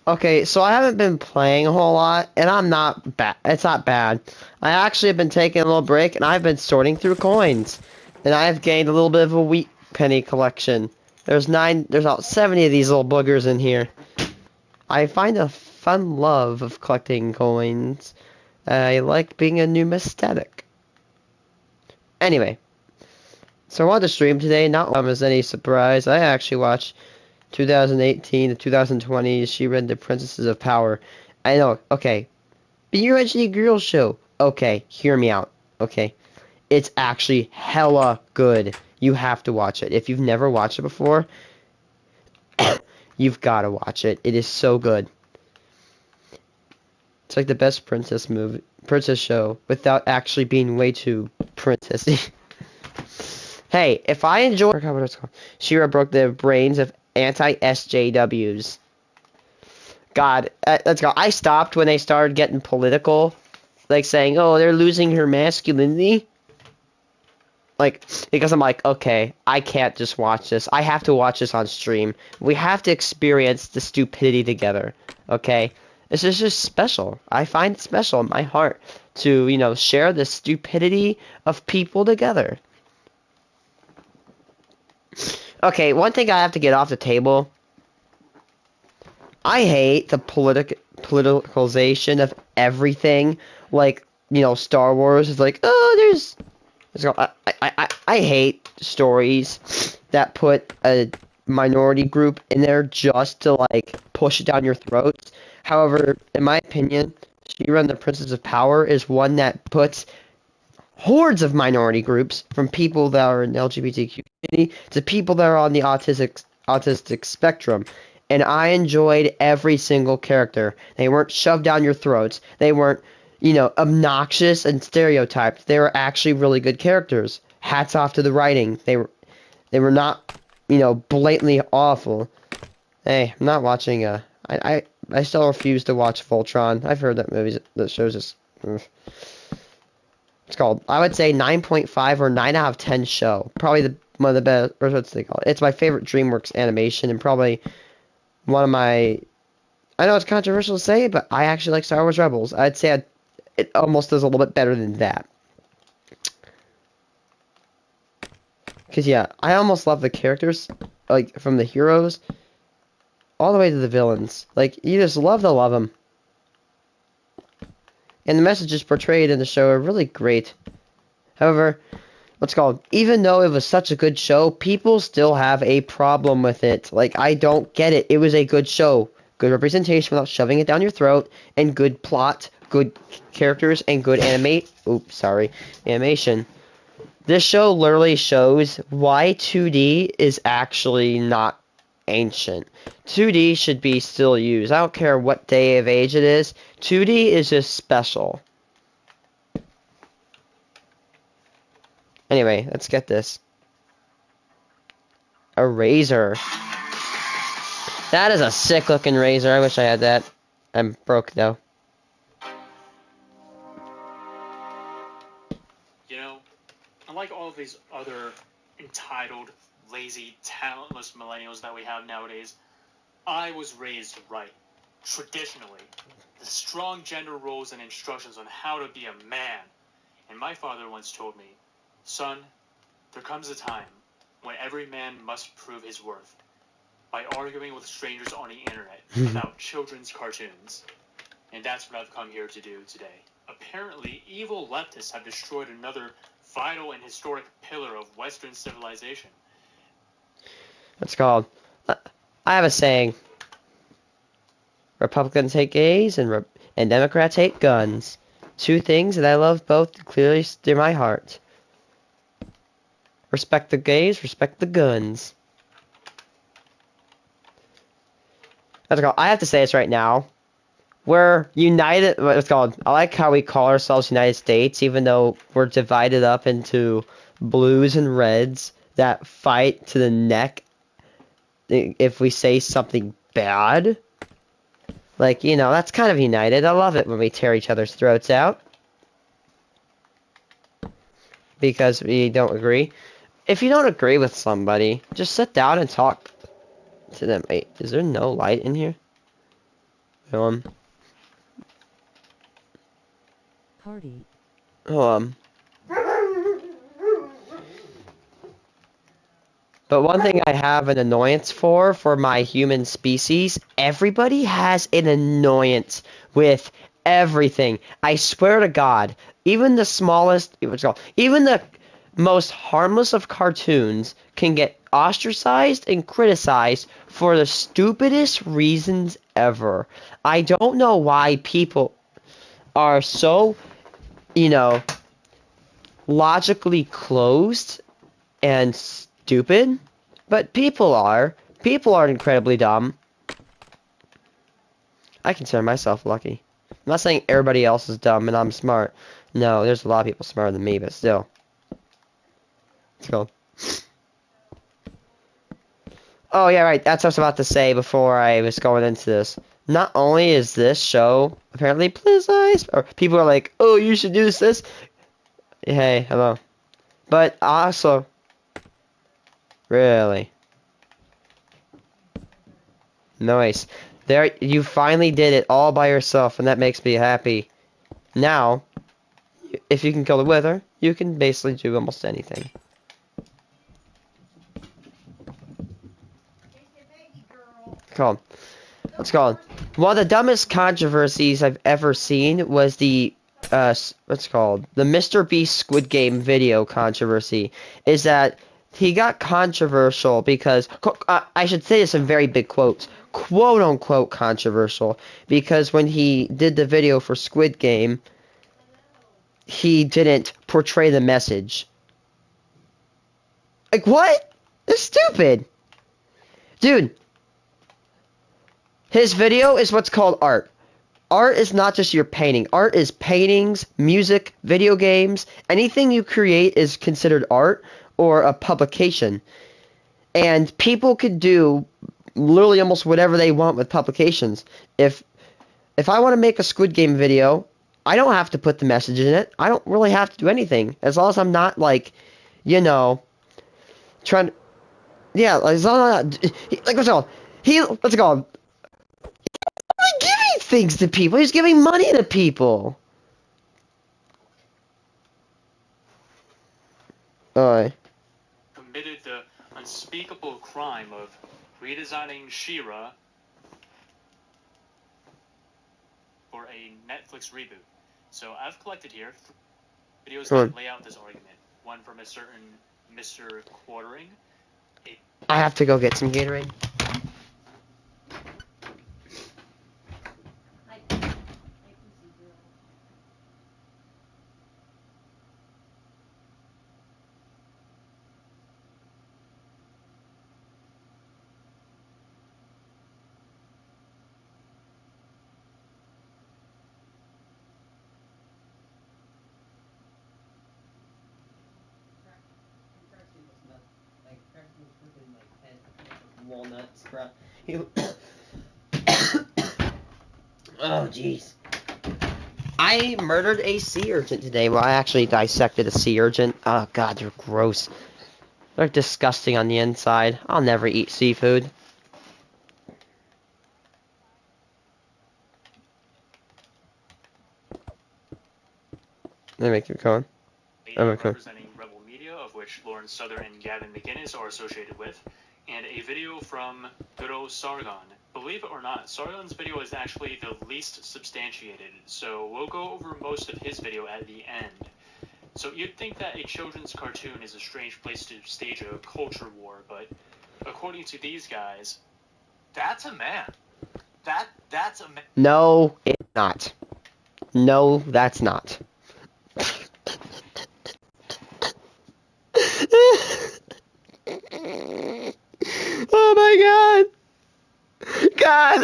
Okay, so I haven't been playing a whole lot, and I'm not bad. It's not bad. I actually have been taking a little break, and I've been sorting through coins, and I have gained a little bit of a wheat penny collection. There's about 70 of these little boogers in here. I find a fun love of collecting coins. I like being a numismatic. Anyway, so I wanted to stream today. Not as any surprise. I actually watched 2018 to 2020. She read The Princesses of Power. I know. Okay, BUHD Girl Show. Okay, hear me out. Okay, it's actually hella good. You have to watch it. If you've never watched it before, you've got to watch it. It is so good. It's like the best princess show, without actually being way too princessy. Hey, if I enjoy, I forgot what it's called. She-Ra broke the brains of anti-SJWs. God, let's go. I stopped when they started getting political, like saying, "Oh, they're losing her masculinity." Like, because I'm like, okay, I can't just watch this. I have to watch this on stream. We have to experience the stupidity together. Okay, this is just special. I find it special in my heart to, share the stupidity of people together. Okay, one thing I have to get off the table. I hate the politicalization of everything. Like, Star Wars is like, oh, I hate stories that put a minority group in there just to, like, push it down your throats. However, in my opinion, She-Ra and the Princess of Power is one that puts hordes of minority groups, from people that are in the LGBTQ community to people that are on the autistic spectrum. And I enjoyed every single character. They weren't shoved down your throats. They weren't, obnoxious and stereotyped. They were actually really good characters. Hats off to the writing. They were not, blatantly awful. Hey, I'm not watching I still refuse to watch Voltron. I've heard that shows is it's called, I would say, 9.5 or 9 out of 10 show. Probably one of the best, or what's they call it? It's my favorite DreamWorks animation, and probably one of my, I know it's controversial to say, but I actually like Star Wars Rebels. I'd say it almost does a little bit better than that. Because, yeah, I almost love the characters, like, from the heroes, all the way to the villains. Like, you just love to love them. And the messages portrayed in the show are really great. However, even though it was such a good show, people still have a problem with it. Like, I don't get it. It was a good show. Good representation without shoving it down your throat, and good plot, good characters, and good animation. This show literally shows why 2D is actually not ancient. 2D should be still used. I don't care what day of age it is. 2D is just special. Anyway, let's get this. A razor. That is a sick looking razor. I wish I had that. I'm broke though. Unlike all of these other entitled, lazy, talentless millennials that we have nowadays, I was raised right. Traditionally, the strong gender roles and instructions on how to be a man. And my father once told me, "Son, there comes a time when every man must prove his worth by arguing with strangers on the internet about children's cartoons." And that's what I've come here to do today. Apparently, evil leftists have destroyed another vital and historic pillar of Western civilization. It's called, I have a saying. Republicans hate gays and Democrats hate guns. Two things that I love both clearly through my heart. Respect the gays, respect the guns. That's called, I have to say this right now. We're united. What's called? I like how we call ourselves United States, even though we're divided up into blues and reds that fight to the neck if we say something bad. Like, that's kind of united. I love it when we tear each other's throats out because we don't agree. If you don't agree with somebody, just sit down and talk to them. Wait, is there no light in here? Hold Party. on. But one thing I have an annoyance for my human species, everybody has an annoyance with everything. I swear to God, even the smallest, what's it called, even the most harmless of cartoons can get ostracized and criticized for the stupidest reasons ever. I don't know why people are so, you know, logically closed and stupid, but people are. People are incredibly dumb. I consider myself lucky. I'm not saying everybody else is dumb and I'm smart. No, there's a lot of people smarter than me, but still. Let's go. Oh, yeah, right. That's what I was about to say before I was going into this. Not only is this show apparently politicized, or people are like, oh, you should do this. Hey, hello. But also, really. Nice. There, you finally did it all by yourself, and that makes me happy. Now, if you can kill the Wither, you can basically do almost anything. Called. What's called? One of the dumbest controversies I've ever seen was the what's called the Mr. Beast Squid Game video controversy. Is that he got controversial because I should say this in very big quotes, quote unquote controversial, because when he did the video for Squid Game, he didn't portray the message. Like what? It's stupid, dude. His video is what's called art. Art is not just your painting. Art is paintings, music, video games. Anything you create is considered art or a publication. And people could do literally almost whatever they want with publications. If I want to make a Squid Game video, I don't have to put the message in it. I don't really have to do anything. As long as I'm not like, you know, trying to, yeah, as long as like what's it called? What's it called? Giving things to people. He's giving money to people. Alright. Committed the unspeakable crime of redesigning She-Ra for a Netflix reboot. So I've collected here videos that lay out this argument. One from a certain Mr. Quartering. I have to go get some Gatorade. Walnuts, bro. Oh, jeez. I murdered a sea urchin today. Well, I actually dissected a sea urchin. Oh, God, they're gross. They're disgusting on the inside. I'll never eat seafood. Let me make it going. Representing Rebel Media, of which Lawrence Southern and Gavin McInnes are associated with, and a video from good old Sargon. Believe it or not, Sargon's video is actually the least substantiated, so we'll go over most of his video at the end. So you'd think that a children's cartoon is a strange place to stage a culture war, but according to these guys, that's a man. That's a man. No, it's not. No, that's not. Oh my god. God.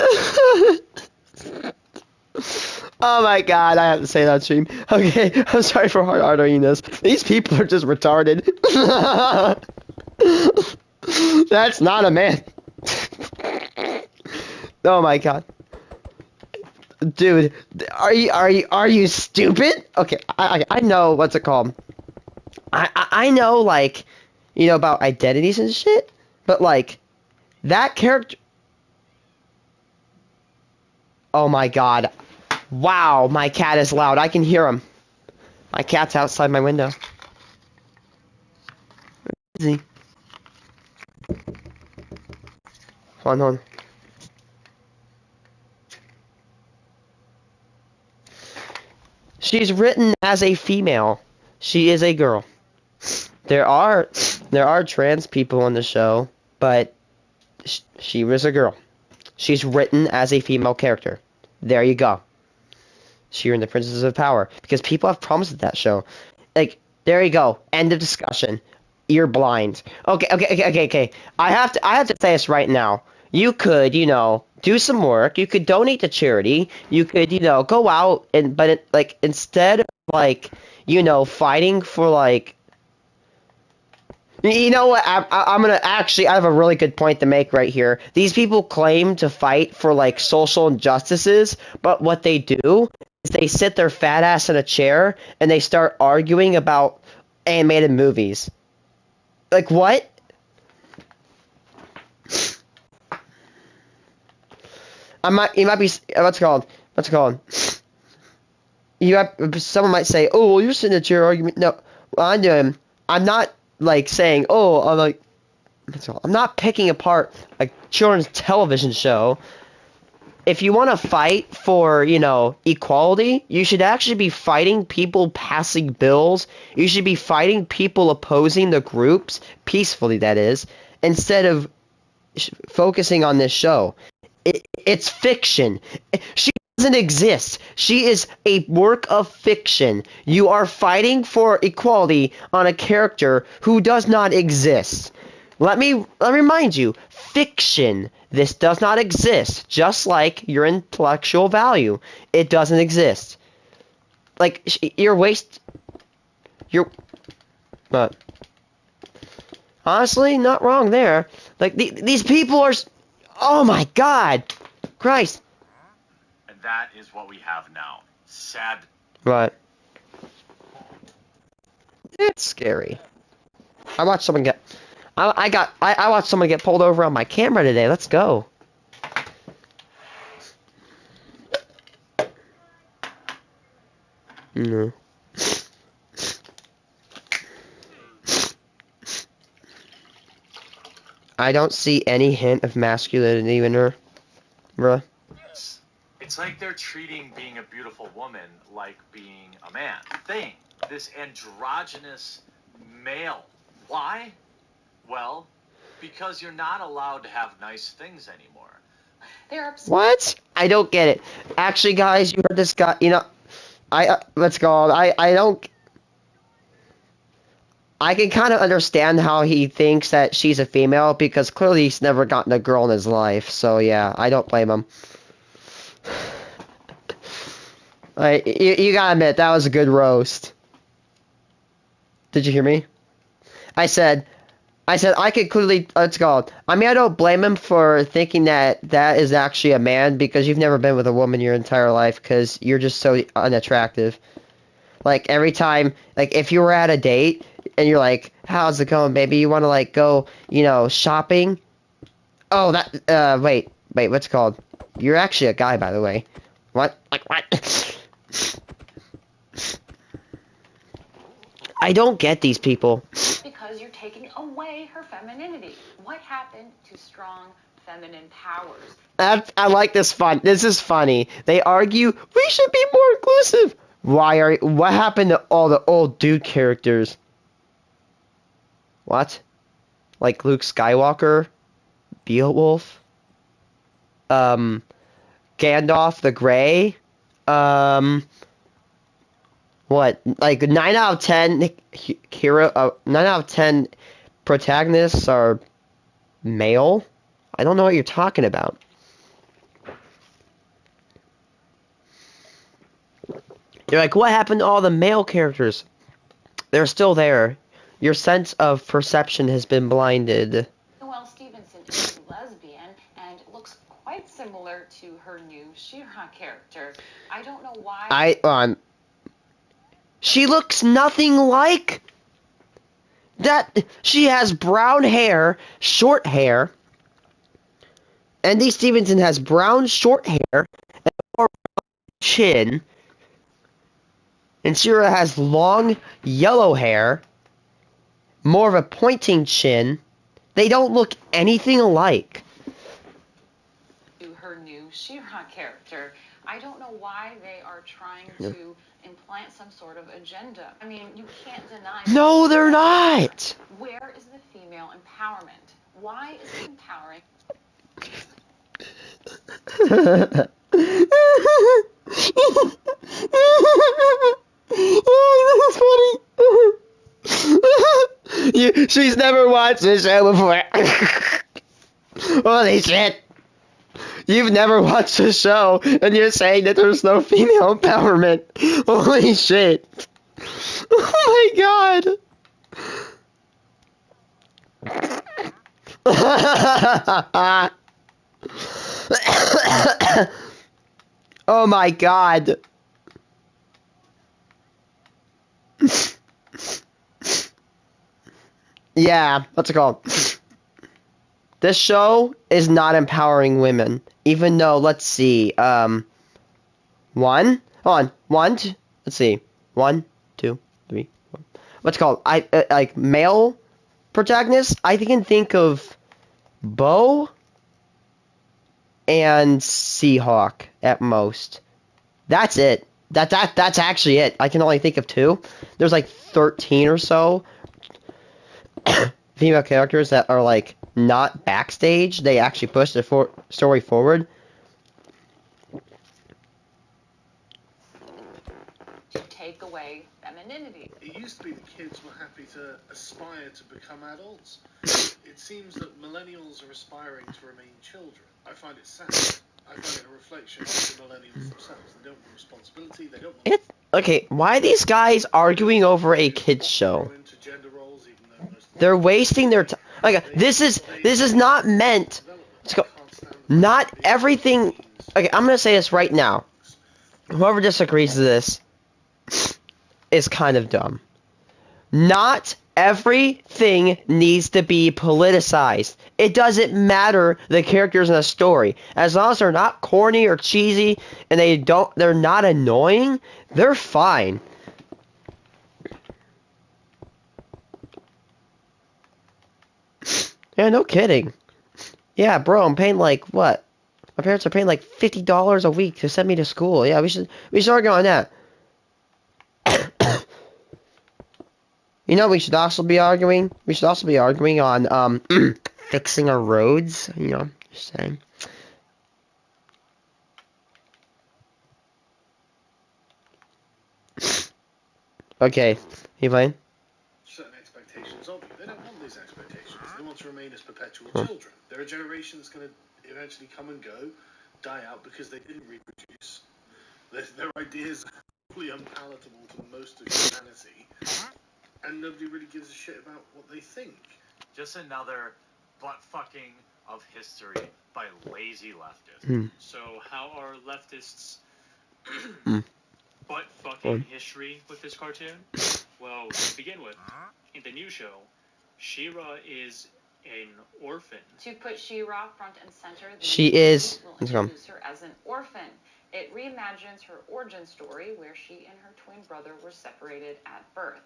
Oh my god, I have to say that stream. Okay, I'm sorry for hard ordering this. These people are just retarded. That's not a man. Oh my god. Dude, are you stupid? Okay, I know what's it called. I know, like, you know, about identities and shit, but like that character Oh my god. Wow, my cat is loud. I can hear him. My cat's outside my window. Where is he? Hold on. She's written as a female. She is a girl. There are trans people on the show, but she was a girl. She's written as a female character. There you go. She in the Princesses of Power because people have problems with that show. Like, there you go. End of discussion. You're blind. Okay. I have to say this right now. You could, do some work. You could donate to charity. You could, go out but instead of fighting for you know what? I'm gonna actually. I have a really good point to make right here. These people claim to fight for social injustices, but what they do is they sit their fat ass in a chair and they start arguing about animated movies. Like what? You might be. What's it called? Someone might say, "Oh, well, you're sitting in a chair arguing." No, what I'm not. Saying, I'm not picking apart a children's television show. If you want to fight for, equality, you should actually be fighting people passing bills. You should be fighting people opposing the groups, peacefully that is, instead of focusing on this show. It's fiction. She doesn't exist. She is a work of fiction. You are fighting for equality on a character who does not exist. Let me remind you, fiction. This does not exist. Just like your intellectual value, it doesn't exist. But honestly, not wrong there. These people are. Oh my God, Christ. That is what we have now. Sad. Right. It's scary. I watched someone get. I watched someone get pulled over on my camera today. Let's go. No. I don't see any hint of masculinity in her, bruh. It's like they're treating being a beautiful woman like being a man. This androgynous male. Why? Well, because you're not allowed to have nice things anymore. What? I don't get it. Actually, guys, you heard this guy. Let's go. I can kind of understand how he thinks that she's a female because clearly he's never gotten a girl in his life. So yeah, I don't blame him. You gotta admit, that was a good roast. Did you hear me? I said I could clearly, let's go. I mean, I don't blame him for thinking that is actually a man because you've never been with a woman your entire life because you're just so unattractive. Every time, if you were at a date and you're like, how's it going, baby? You want to, go, shopping? Oh, wait, what's it called? You're actually a guy, by the way. What? What? I don't get these people. Because you're taking away her femininity. What happened to strong feminine powers? I like this fun. This is funny. They argue we should be more inclusive. What happened to all the old dude characters? What? Like Luke Skywalker, Beowulf, Gandalf the Grey, what? 9 out of 10 9 out of 10 protagonists are male? I don't know what you're talking about. You're like, what happened to all the male characters? They're still there. Your sense of perception has been blinded. Noelle Stevenson is lesbian and looks quite similar to her new She-Ra character. I don't know why. She looks nothing like that. She has brown hair, short hair. Andy Stevenson has brown, short hair, and chin, and She-Ra has long yellow hair, more of a pointing chin. They don't look anything alike. To her new She-Ra character. I don't know why they are trying to implant some sort of agenda. I mean, you can't deny. No, they're not. Where is the female empowerment? Why is it empowering? Oh, this is funny. She's never watched this show before. Holy shit. You've never watched the show, and you're saying that there's no female empowerment. Holy shit. Oh my god. Oh my god. Yeah, what's it called? This show is not empowering women. Even though, let's see, let's see, 1, 2, 3, 4. What's it called? Like male protagonists. I can think of Bo and Seahawk at most. That's it. That's actually it. I can only think of 2. There's like 13 or so female characters that are like not backstage. They actually push the story forward. To take away femininity. It used to be that kids were happy to aspire to become adults. It seems that millennials are aspiring to remain children. I find it sad. I find it a reflection of the millennials themselves. They don't want responsibility. They don't want Okay, why are these guys arguing over a kids show? into gender roles, even though most They're wasting their time. Okay, this is not meant. Let's go. Not everything. Okay, I'm gonna say this right now. Whoever disagrees with this is kind of dumb. Not everything needs to be politicized. It doesn't matter the characters in a story. As long as they're not corny or cheesy and they're not annoying, they're fine. Yeah, no kidding. Yeah, bro, I'm paying like what? My parents are paying like $50 a week to send me to school. Yeah, we should argue on that. You know, we should also be arguing. We should also be arguing on fixing our roads. You know, just saying. Okay, you playing? certain expectations of you. They don't want these expectations. They want to remain as perpetual children. They're a generation that's going to eventually come and go, die out because they didn't reproduce. Their ideas are fully unpalatable to most of humanity, and nobody really gives a shit about what they think. Just another butt fucking of history by lazy leftists. So how are leftists Mm. butt fucking history with this cartoon? Well, to begin with, in the new show, She-Ra is an orphan. To put She-Ra front and center, the She movie is- will let's go. introduce her as an orphan. It reimagines her origin story where she and her twin brother were separated at birth.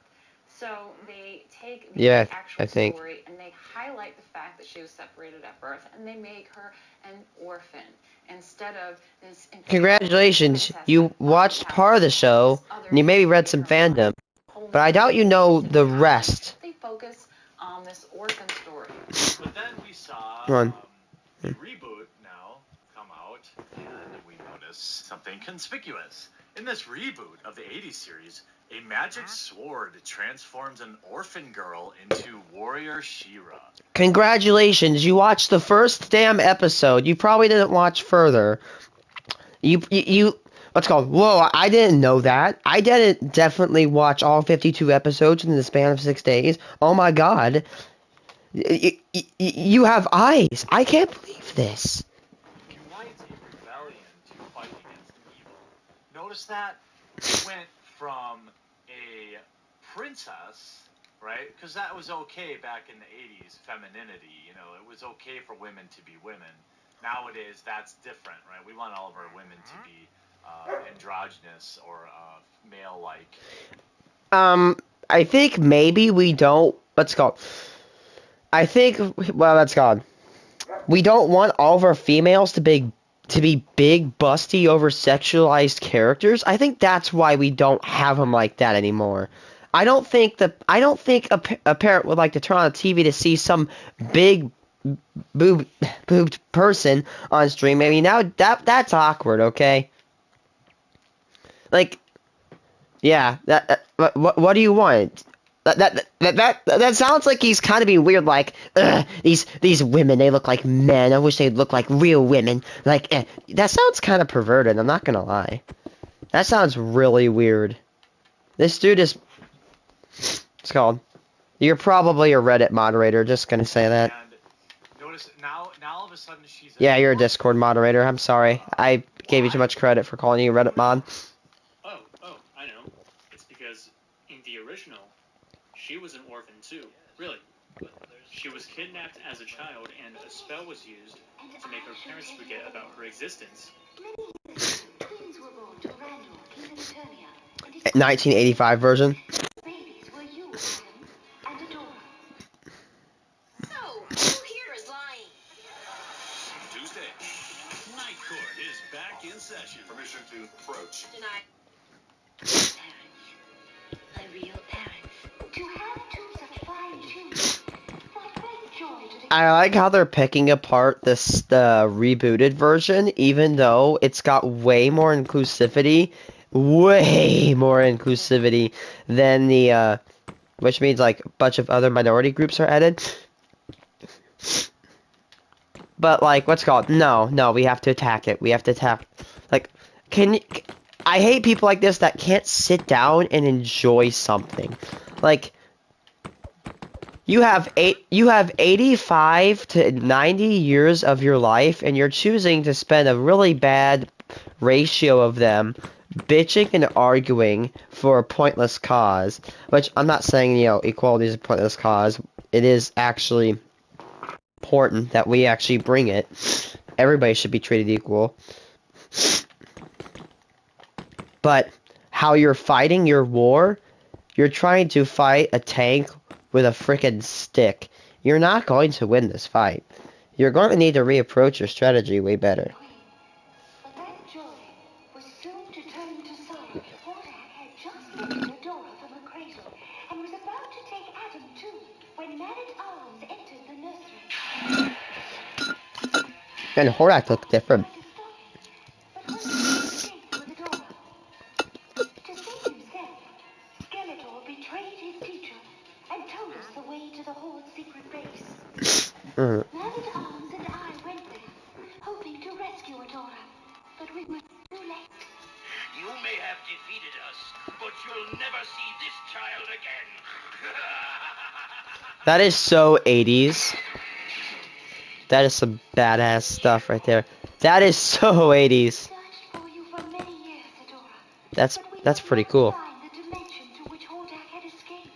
So they take the Yeah, actual I think. story and they highlight the fact that she was separated at birth and they make her an orphan instead of this. Congratulations, you watched part of the show, and you maybe read some fandom, but I doubt you know the rest. They focus on this orphan story. But then we saw Come on. the reboot now come out, and we noticed something conspicuous. In this reboot of the 80s series, a magic sword transforms an orphan girl into warrior She-Ra. Congratulations, you watched the first damn episode. You probably didn't watch further. You what's it called? Whoa, I didn't know that. I didn't definitely watch all 52 episodes in the span of 6 days. Oh my god. You have eyes. I can't believe this. Unites a rebellion to fight against evil. Notice that it went from a princess, right? Because that was okay back in the 80s, femininity, you know, it was okay for women to be women. Nowadays, that's different, right? We want all of our women to be androgynous or male-like. I think maybe we don't. Let's go. I think. Well, let's go. We don't want all of our females to be big, busty, over-sexualized characters. I think that's why we don't have them like that anymore. I don't think a parent would like to turn on the TV to see some big boobed person on stream. I mean, now that's awkward, okay? Like, yeah, what do you want? That sounds like he's kind of being weird. Like, these women, they look like men. I wish they'd look like real women. Like, that sounds kind of perverted. I'm not gonna lie. That sounds really weird. This dude is. It's called. You're probably a Reddit moderator. Just gonna say that. And notice now all of a sudden she's. Yeah, you're a Discord moderator. I'm sorry. I gave you too much credit for calling you a Reddit mod. Oh, I know. It's because in the original, she was an orphan too. Really. She was kidnapped as a child, and a spell was used to make her parents forget about her existence. 1985 version. Tuesday, Night Court is back in session. Permission to approach. Denied. My real parents. To have two such fine children. What great joy to the I like how they're picking apart the rebooted version, even though it's got way more inclusivity than the, which means like a bunch of other minority groups are added. But like, what's it called? No, we have to attack it. We have to attack. Like, I hate people like this that can't sit down and enjoy something. Like, you have 85 to 90 years of your life, and you're choosing to spend a really bad ratio of them bitching and arguing for a pointless cause. Which I'm not saying, equality is a pointless cause. It is actually important that we actually bring it. Everybody should be treated equal. But how you're fighting your war, you're trying to fight a tank with a frickin' stick. You're not going to win this fight. You're going to need to reapproach your strategy way better. But that joy was soon to turn to sorrow. Hordak had just lifted Adora from her cradle and was about to take Adam too when Man-at-Arms entered the nursery. And Hordak looked different. But when he escaped with Adora, to save himself, Skeletor betrayed his teacher and told us the way to the Horde's secret base. Man-at-Arms and I went there, hoping to rescue Adora, but we were too late. You may have defeated us, but you'll never see this child again. That is so 80s. That is some badass stuff right there. That is so 80s. Searched for you for many years, Adora. That's pretty cool. Find the dimension to which Hordak had escaped.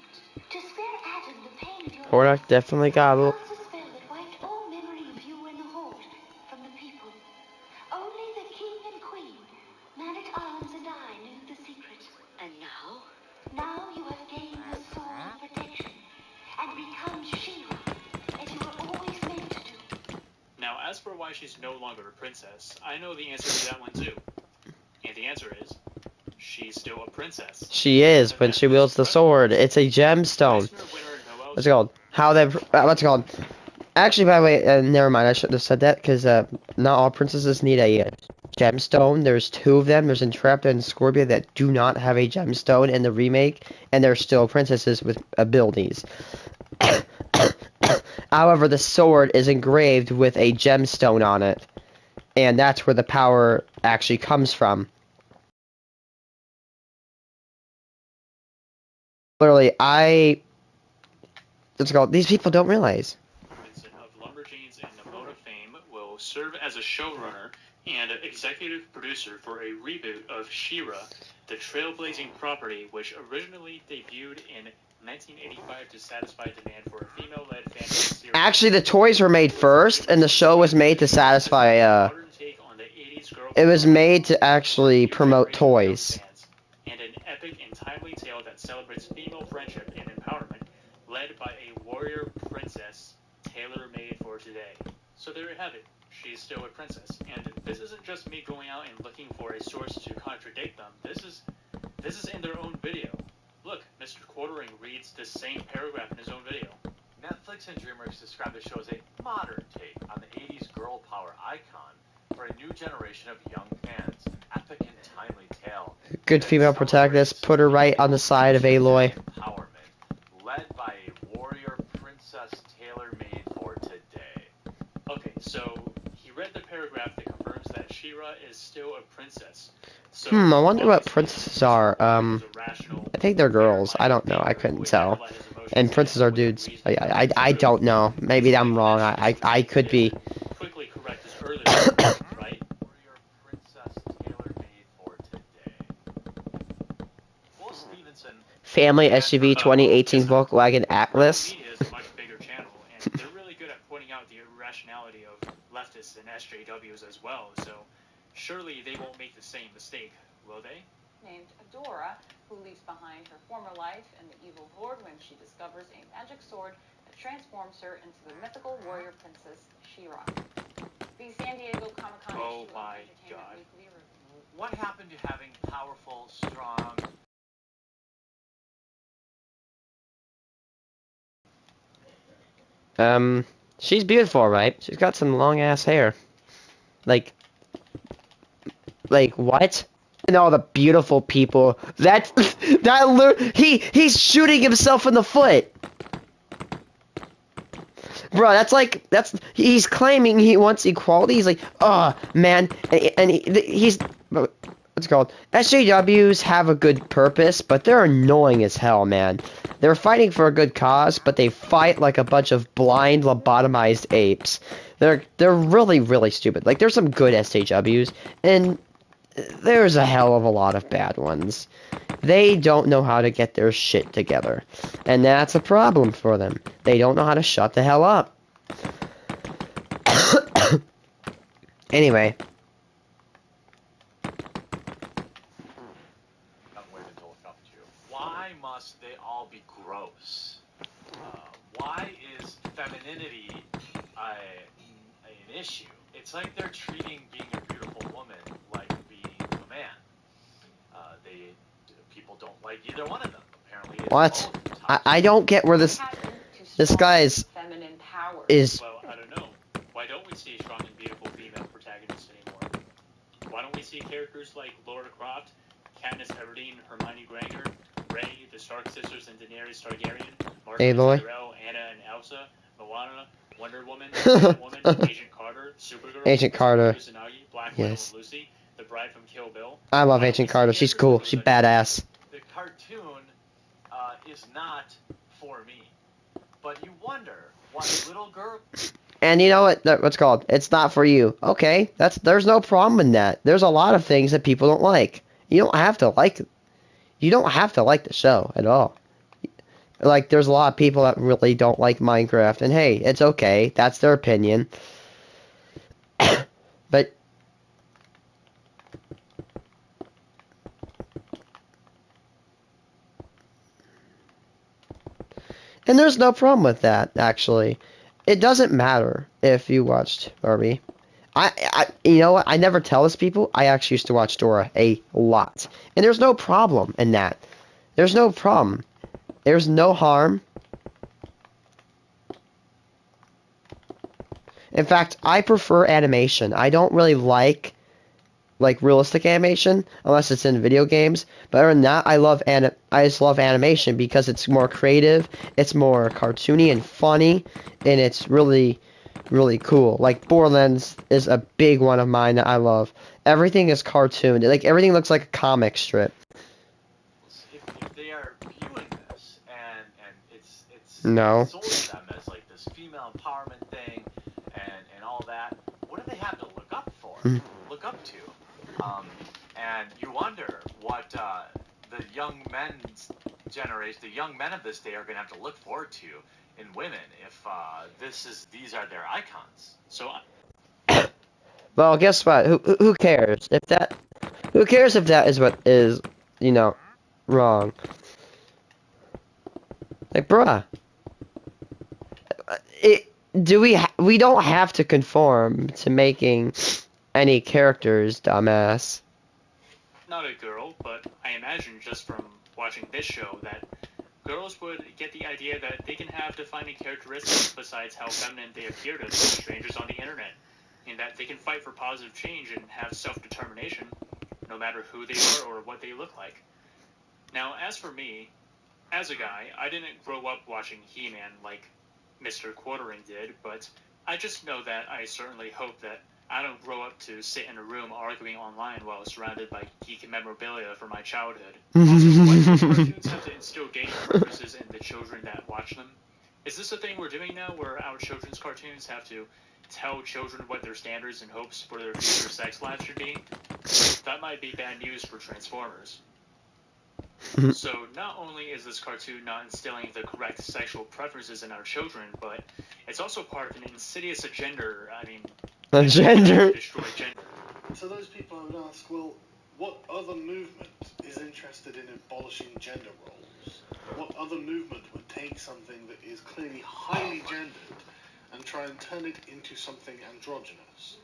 To spare Adam the pain of your Hordak definitely got a little. cast a spell that wiped all memory of you and the Horde from the people. Only the king and queen, Man-at-Arms and I knew the secret. And now? Now you have gained the sword of protection and become She-Ra, as you were always meant to do. Now, as for why she's no longer a princess, I know the answer to that one too. And the answer is, she's still a princess. She is when she wields the sword. It's a gemstone. Eisner winner Noel What's it called? How they? What's it called? Actually, by the way, never mind. I shouldn't have said that because not all princesses need a gemstone. There's two of them. There's Entrapta and Scorpia that do not have a gemstone in the remake, and they're still princesses with abilities. However, the sword is engraved with a gemstone on it, and that's where the power actually comes from. Literally, let's go. These people don't realize. Vincent of Lumberjanes and Nimona fame will serve as a showrunner and executive producer for a reboot of She-Ra, the trailblazing property which originally debuted in 1985 to satisfy demand for a female-led fantasy series. Actually, the toys were made first, and the show was made to satisfy. Modern take on the 80s girl. It was made to actually promote toys. And an epic and timely tale that celebrates female friendship and empowerment, led by a warrior princess tailor-made for today. So there you have it. She's still a princess, and this isn't just me going out and looking for a source to contradict them. This is in their own video. Look, Mr. Quartering reads the same paragraph in his own video. Netflix and DreamWorks describe the show as a modern take on the 80s girl power icon for a new generation of young fans. An epic and timely tale. Good female protagonist. Put her right on the side of Aloy. Empowerment, led by a warrior princess tailor-made for today. Okay, so he read the paragraph that confirms that She-Ra is still a princess. So I wonder what princesses are. there's a rational, I think they're girls. I don't know. I couldn't tell. And princes are dudes. I don't know. Maybe I'm wrong. I could be. quickly correct his earlier statement, right? Warrior princess tailor-made for today. Will Stevenson Family SUV 2018 Volkswagen Atlas. Media is a much bigger channel, and they're really good at pointing out the irrationality of leftists and SJWs as well, so surely they won't make the same mistake, will they? Named Adora, who leaves behind her former life and the evil horde when she discovers a magic sword that transforms her into the mythical warrior princess She-Ra. The San Diego Comic-Con Oh issue of my Entertainment God. Weekly review. What happened to having powerful, strong... She's beautiful, right? She's got some long ass hair. Like what? And all the beautiful people. He's shooting himself in the foot. Bro, he's claiming he wants equality. He's like, oh man, and he's what's it called? SJWs have a good purpose, but they're annoying as hell, man. They're fighting for a good cause, but they fight like a bunch of blind, lobotomized apes. They're really, really stupid. Like, there's some good SJWs, and there's a hell of a lot of bad ones. They don't know how to get their shit together. And that's a problem for them. They don't know how to shut the hell up. Anyway. Can't wait until it comes to you. Why must they all be gross? Why is femininity an issue? It's like they're treating being a beautiful woman like being a man. People don't like either one of them. Apparently, it's What? both. I don't get where this guy is. Feminine power. Well, I don't know. Why don't we see strong and beautiful female protagonists anymore? Why don't we see characters like Lara Croft, Katniss Everdeen, Hermione Granger, Rey, the Stark sisters, and Daenerys Targaryen, Margaret Aloy. Tyrell, Anna and Elsa, Moana, Wonder Woman, Catwoman, Agent Carter, Supergirl, Agent Carter. Kusanagi, Black Yes. Widow, and Lucy, the Bride from Kill Bill. I love Why don't Agent we see Carter. She's characters cool. like She's Elizabeth badass. The cartoon is not for me. But you wonder why little girl... And you know what? What's it called? It's not for you. Okay, there's no problem in that. There's a lot of things that people don't like. You don't have to like the show at all. Like, there's a lot of people that really don't like Minecraft, and hey, it's okay. That's their opinion. But and there's no problem with that, actually. It doesn't matter if you watched Barbie. You know what? I never tell this people. I actually used to watch Dora a lot. And there's no problem in that. There's no problem. There's no harm. In fact, I prefer animation. I don't really like realistic animation unless it's in video games. But other than that, I just love animation because it's more creative, it's more cartoony and funny, and it's really, really cool. Like Borderlands is a big one of mine that I love. Everything is cartoon. Like everything looks like a comic strip. If they are viewing this and it's No. sold to them as like this female empowerment thing and all that, what do they have to look up for? Look up to? And you wonder what the young men's generation, the young men of this day are going to have to look forward to in women if these are their icons. So Well, guess what? Who cares if that? Who cares if that is what is, you know, wrong? Like, bruh, it. We don't have to conform to making any characters, dumbass. Not a girl, but I imagine just from watching this show that girls would get the idea that they can have defining characteristics besides how feminine they appear to strangers on the internet, and that they can fight for positive change and have self-determination, no matter who they are or what they look like. Now, as for me, as a guy, I didn't grow up watching He-Man like Mr. Quartering did, but I just know that I certainly hope that I don't grow up to sit in a room arguing online while surrounded by geek memorabilia from my childhood. Also, why do cartoons have to instill gaming purposes in the children that watch them? Is this a thing we're doing now, where our children's cartoons have to tell children what their standards and hopes for their future sex lives should be? That might be bad news for Transformers. So not only is this cartoon not instilling the correct sexual preferences in our children, but it's also part of an insidious agenda. I mean, A gender. destroy gender. To those people, I would ask, well, what other movement is interested in abolishing gender roles? What other movement would take something that is clearly highly gendered and try and turn it into something androgynous?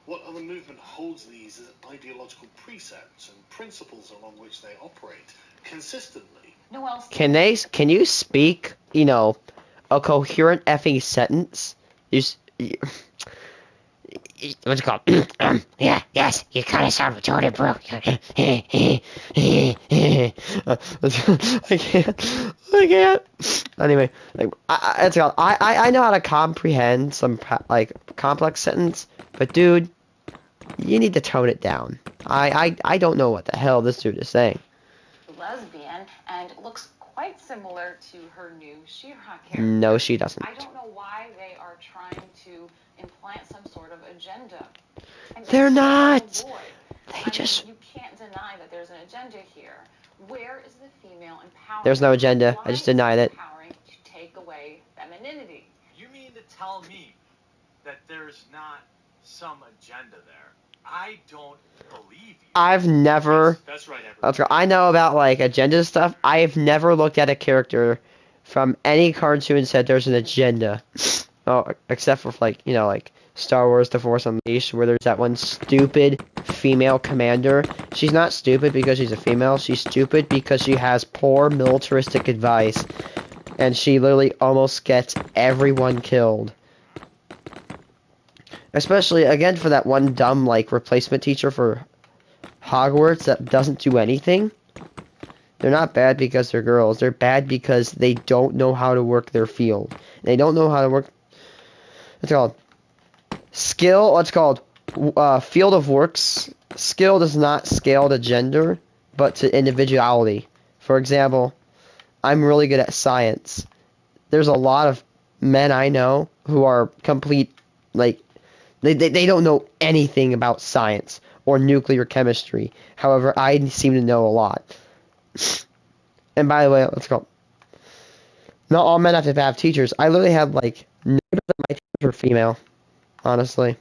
What other movement holds these as ideological precepts and principles along which they operate consistently? Noel Can you speak, you know, a coherent effing sentence? What's it called? Yeah, yes, you kind of sound retarded, bro. I can't. Anyway, like, I know how to comprehend some, like, complex sentence, but dude, you need to tone it down. I don't know what the hell this dude is saying. lesbian and looks quite similar to her new She-Ra character. No, she doesn't. I don't know why they are trying to implant some sort of agenda. And They're it's not. so void. They I mean, just. you can't deny that there's an agenda here. Where is the female empowerment? There's no agenda. Why I just is denied it. empowering to take away femininity? You mean to tell me that there's not some agenda there? I don't believe you. I've never. That's right, everyone. Let's go. I know about, like, agenda stuff. I've never looked at a character from any cartoon and said there's an agenda. Oh, except for, like, you know, like Star Wars: The Force Unleashed, where there's that one stupid female commander. She's not stupid because she's a female. She's stupid because she has poor militaristic advice, and she literally almost gets everyone killed. Especially, again, for that one dumb, like, replacement teacher for Hogwarts that doesn't do anything. They're not bad because they're girls. They're bad because they don't know how to work their field. They don't know how to work. It's called skill. What's called field of works. Skill does not scale to gender, but to individuality. For example, I'm really good at science. There's a lot of men I know who are complete, like, they don't know anything about science or nuclear chemistry. However, I seem to know a lot. And by the way, let's go. Not all men have to have teachers. I literally had, like, neighbors of my teachers were female. Honestly.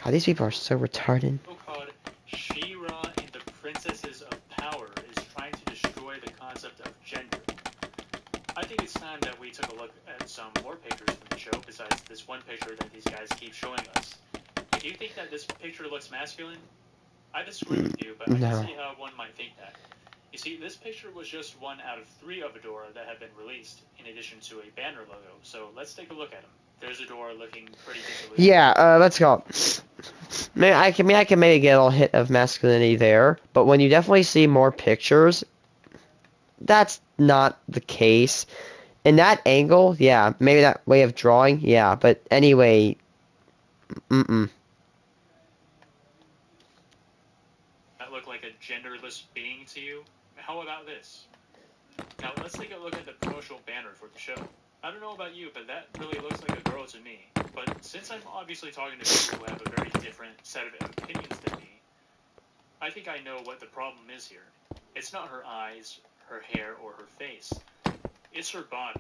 God, these people are so retarded. So-called She-Ra and the Princesses of Power is trying to destroy the concept of gender. I think it's time that we took a look at some more pictures from the show besides this one picture that these guys keep showing us. Do you think that this picture looks masculine? I disagree with you, but I No. can see how one might think that. You see, this picture was just one out of 3 of Adora that have been released, in addition to a banner logo. So let's take a look at them. There's Adora looking pretty disillusioned. Yeah, let's go. I can maybe get a little hit of masculinity there, but when you definitely see more pictures, that's not the case. In that angle, yeah, maybe that way of drawing, yeah, but anyway, That look like a genderless being to you? How about this? Now let's take a look at the promotional banner for the show. I don't know about you, but that really looks like a girl to me. But since I'm obviously talking to people who have a very different set of opinions than me, I think I know what the problem is here. It's not her eyes, her hair, or her face. It's her body.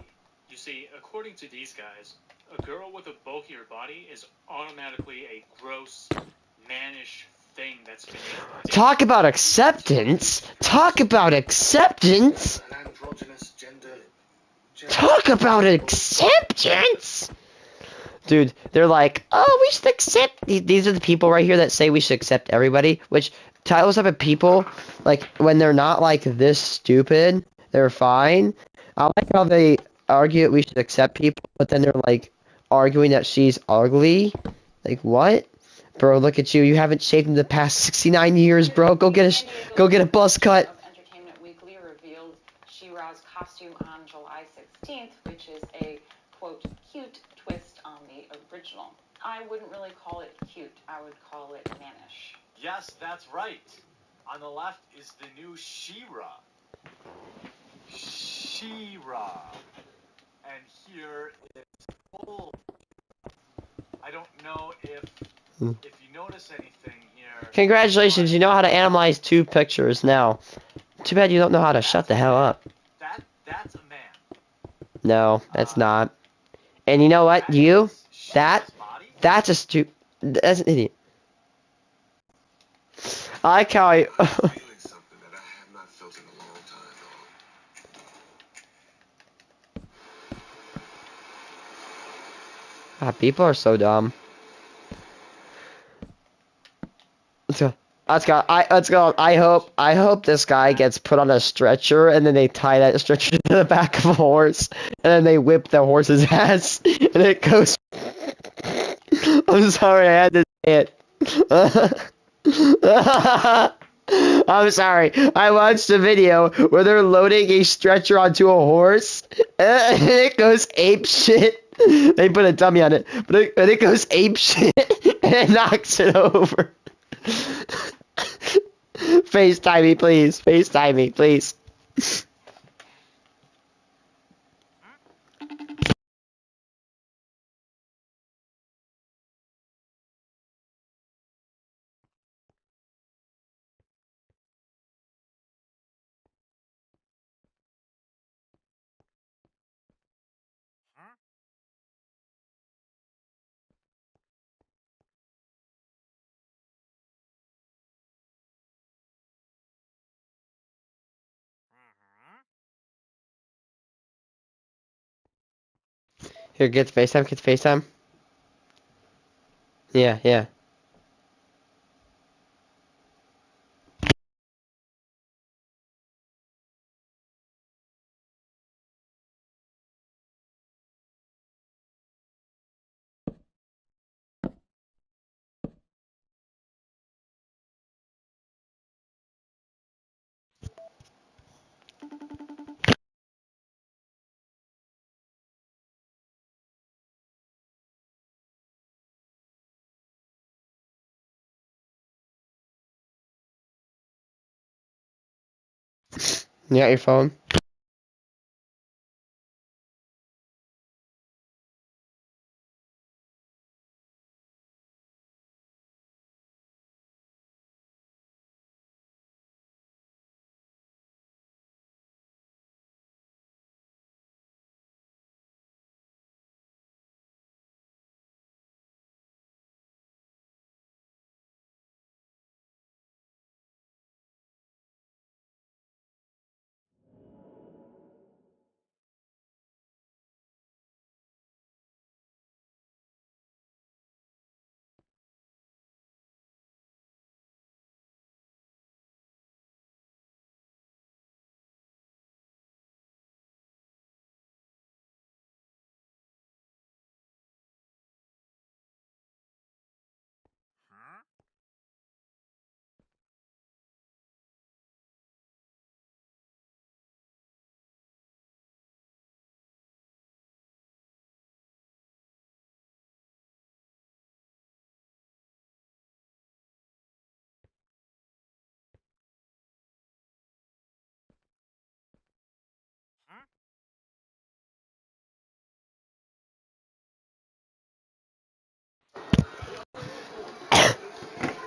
You see, according to these guys, a girl with a bulkier body is automatically a gross, mannish thing that's been. Talk about acceptance. Talk about acceptance. An androgynous gender. Talk about acceptance. Dude, they're like, oh, we should accept. These are the people right here that say we should accept everybody. Which those type of people, like when they're not like this stupid, they're fine. I like how they argue we should accept people, but then they're like arguing that she's ugly. Like what? Bro, look at you. You haven't shaved in the past 69 years, bro. Go get a buzz cut. Entertainment Weekly revealed She-Ra's costume on July 16th, which is a, quote, cute twist on the original. I wouldn't really call it cute. I would call it mannish. Yes, that's right. On the left is the new She-Ra. She-Ra. And here is old. I don't know if you notice anything here. Congratulations, you know how to analyze 2 pictures now. Too bad you don't know how to shut the hell up. That's a man. No, that's not. And you know what? That's a that's an idiot. I like how I... Feeling something that I have not felt in a long time, people are so dumb. Let's go. Let's go. I hope this guy gets put on a stretcher and then they tie that stretcher to the back of a horse and then they whip the horse's ass and it goes. I'm sorry, I had to say it. I'm sorry. I watched a video where they're loading a stretcher onto a horse and it goes ape shit. They put a dummy on it, but it goes ape shit and it knocks it over. FaceTime me, please. FaceTime me, please. Here, get FaceTime, get FaceTime. Yeah, yeah. You got your phone?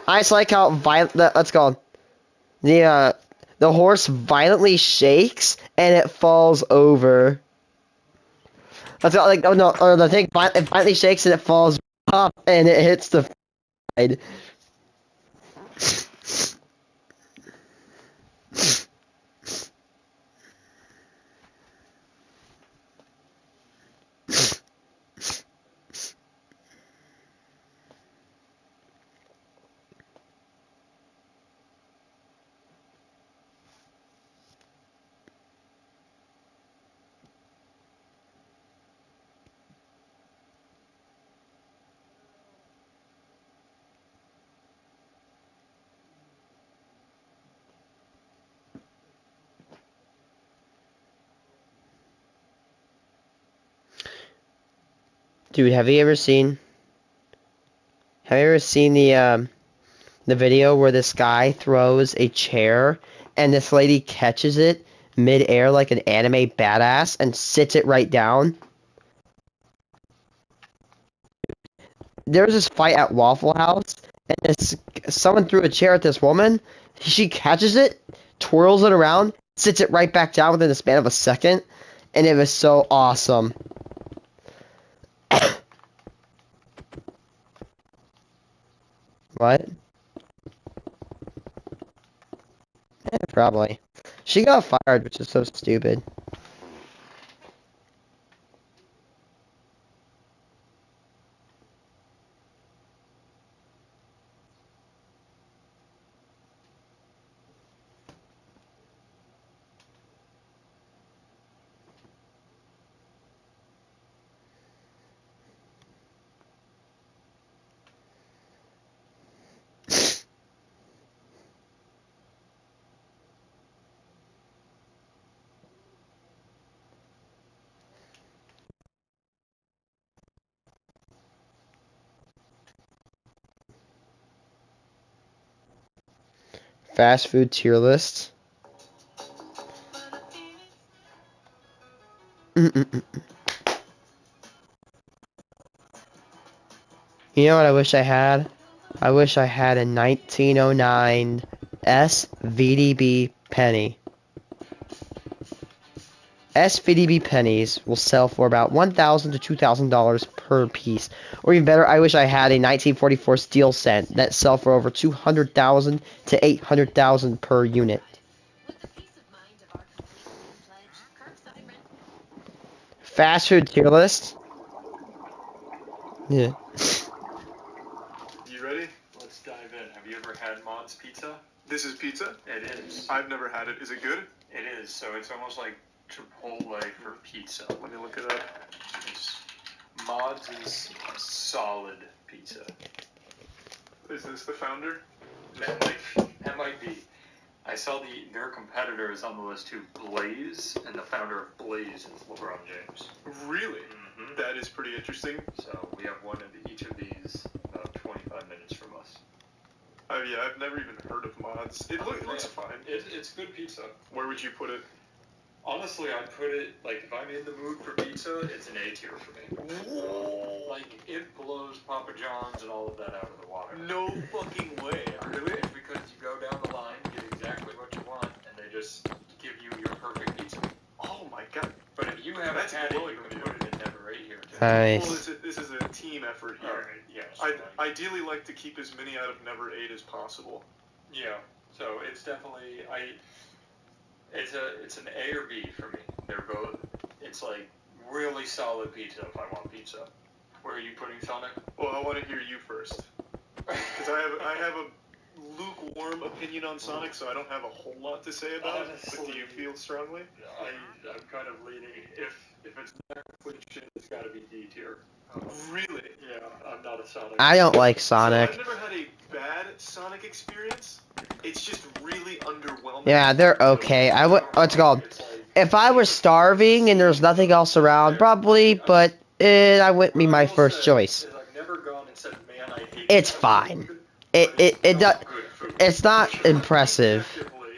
I just like how let's go. The horse violently shakes and it falls over. That's like, oh no, or the thing it finally shakes and it falls off and it hits the side. Dude, have you ever seen the video where this guy throws a chair and this lady catches it mid-air like an anime badass and sits it right down? There was this fight at Waffle House and someone threw a chair at this woman. She catches it, twirls it around, sits it right back down within the span of a second, and it was so awesome. What? Yeah, probably. She got fired, which is so stupid. Fast food tier list. You know what I wish I had? I wish I had a 1909 SVDB penny. SVDB pennies will sell for about $1,000 to $2,000 per piece. Or even better, I wish I had a 1944 steel cent that sell for over $200,000 to $800,000 per unit. Fast food tier list. Yeah. You ready? Let's dive in. Have you ever had Mod's Pizza? This is pizza? It is. I've never had it. Is it good? It is. So it's almost like Chipotle for pizza. Let me look it up. Mod's is a solid pizza. Is this the founder? That might be. I saw their competitors on the list too, Blaze, and the founder of Blaze is LeBron James. Really? Mm-hmm. That is pretty interesting. So we have one of each of these about 25 minutes from us. Oh yeah, I've never even heard of Mods. It looks fine. It's good pizza. Where would you put it? Honestly, I'd put it, like, if I'm in the mood for pizza, it's an A tier for me. Like, it blows Papa John's and all of that out of the water. No fucking way. Really? It's because you go down the line, get exactly what you want, and they just give you your perfect pizza. Oh my god. But if you haven't had it, you can put it in Never Ate here, too. Nice. Well, this is a team effort here. Alright, yeah. I'd ideally like to keep as many out of Never Ate as possible. Yeah, so it's definitely, it's an A or B for me. They're both, it's like really solid pizza if I want pizza. Where are you putting Sonic? Well, I want to hear you first. Because I have a lukewarm opinion on Sonic, so I don't have a whole lot to say about it. But do you feel strongly? I'm kind of leaning, if it's not completion, it's gotta be D tier. Really? Yeah, I'm not a Sonic. I don't like So Sonic. I've never had a bad Sonic experience. It's just really underwhelming. Yeah, they're okay. What's it called? If I was starving and there's nothing else around, probably, but that wouldn't be my first choice. I've never gone and said, man, I hate It's fine. It's not impressive,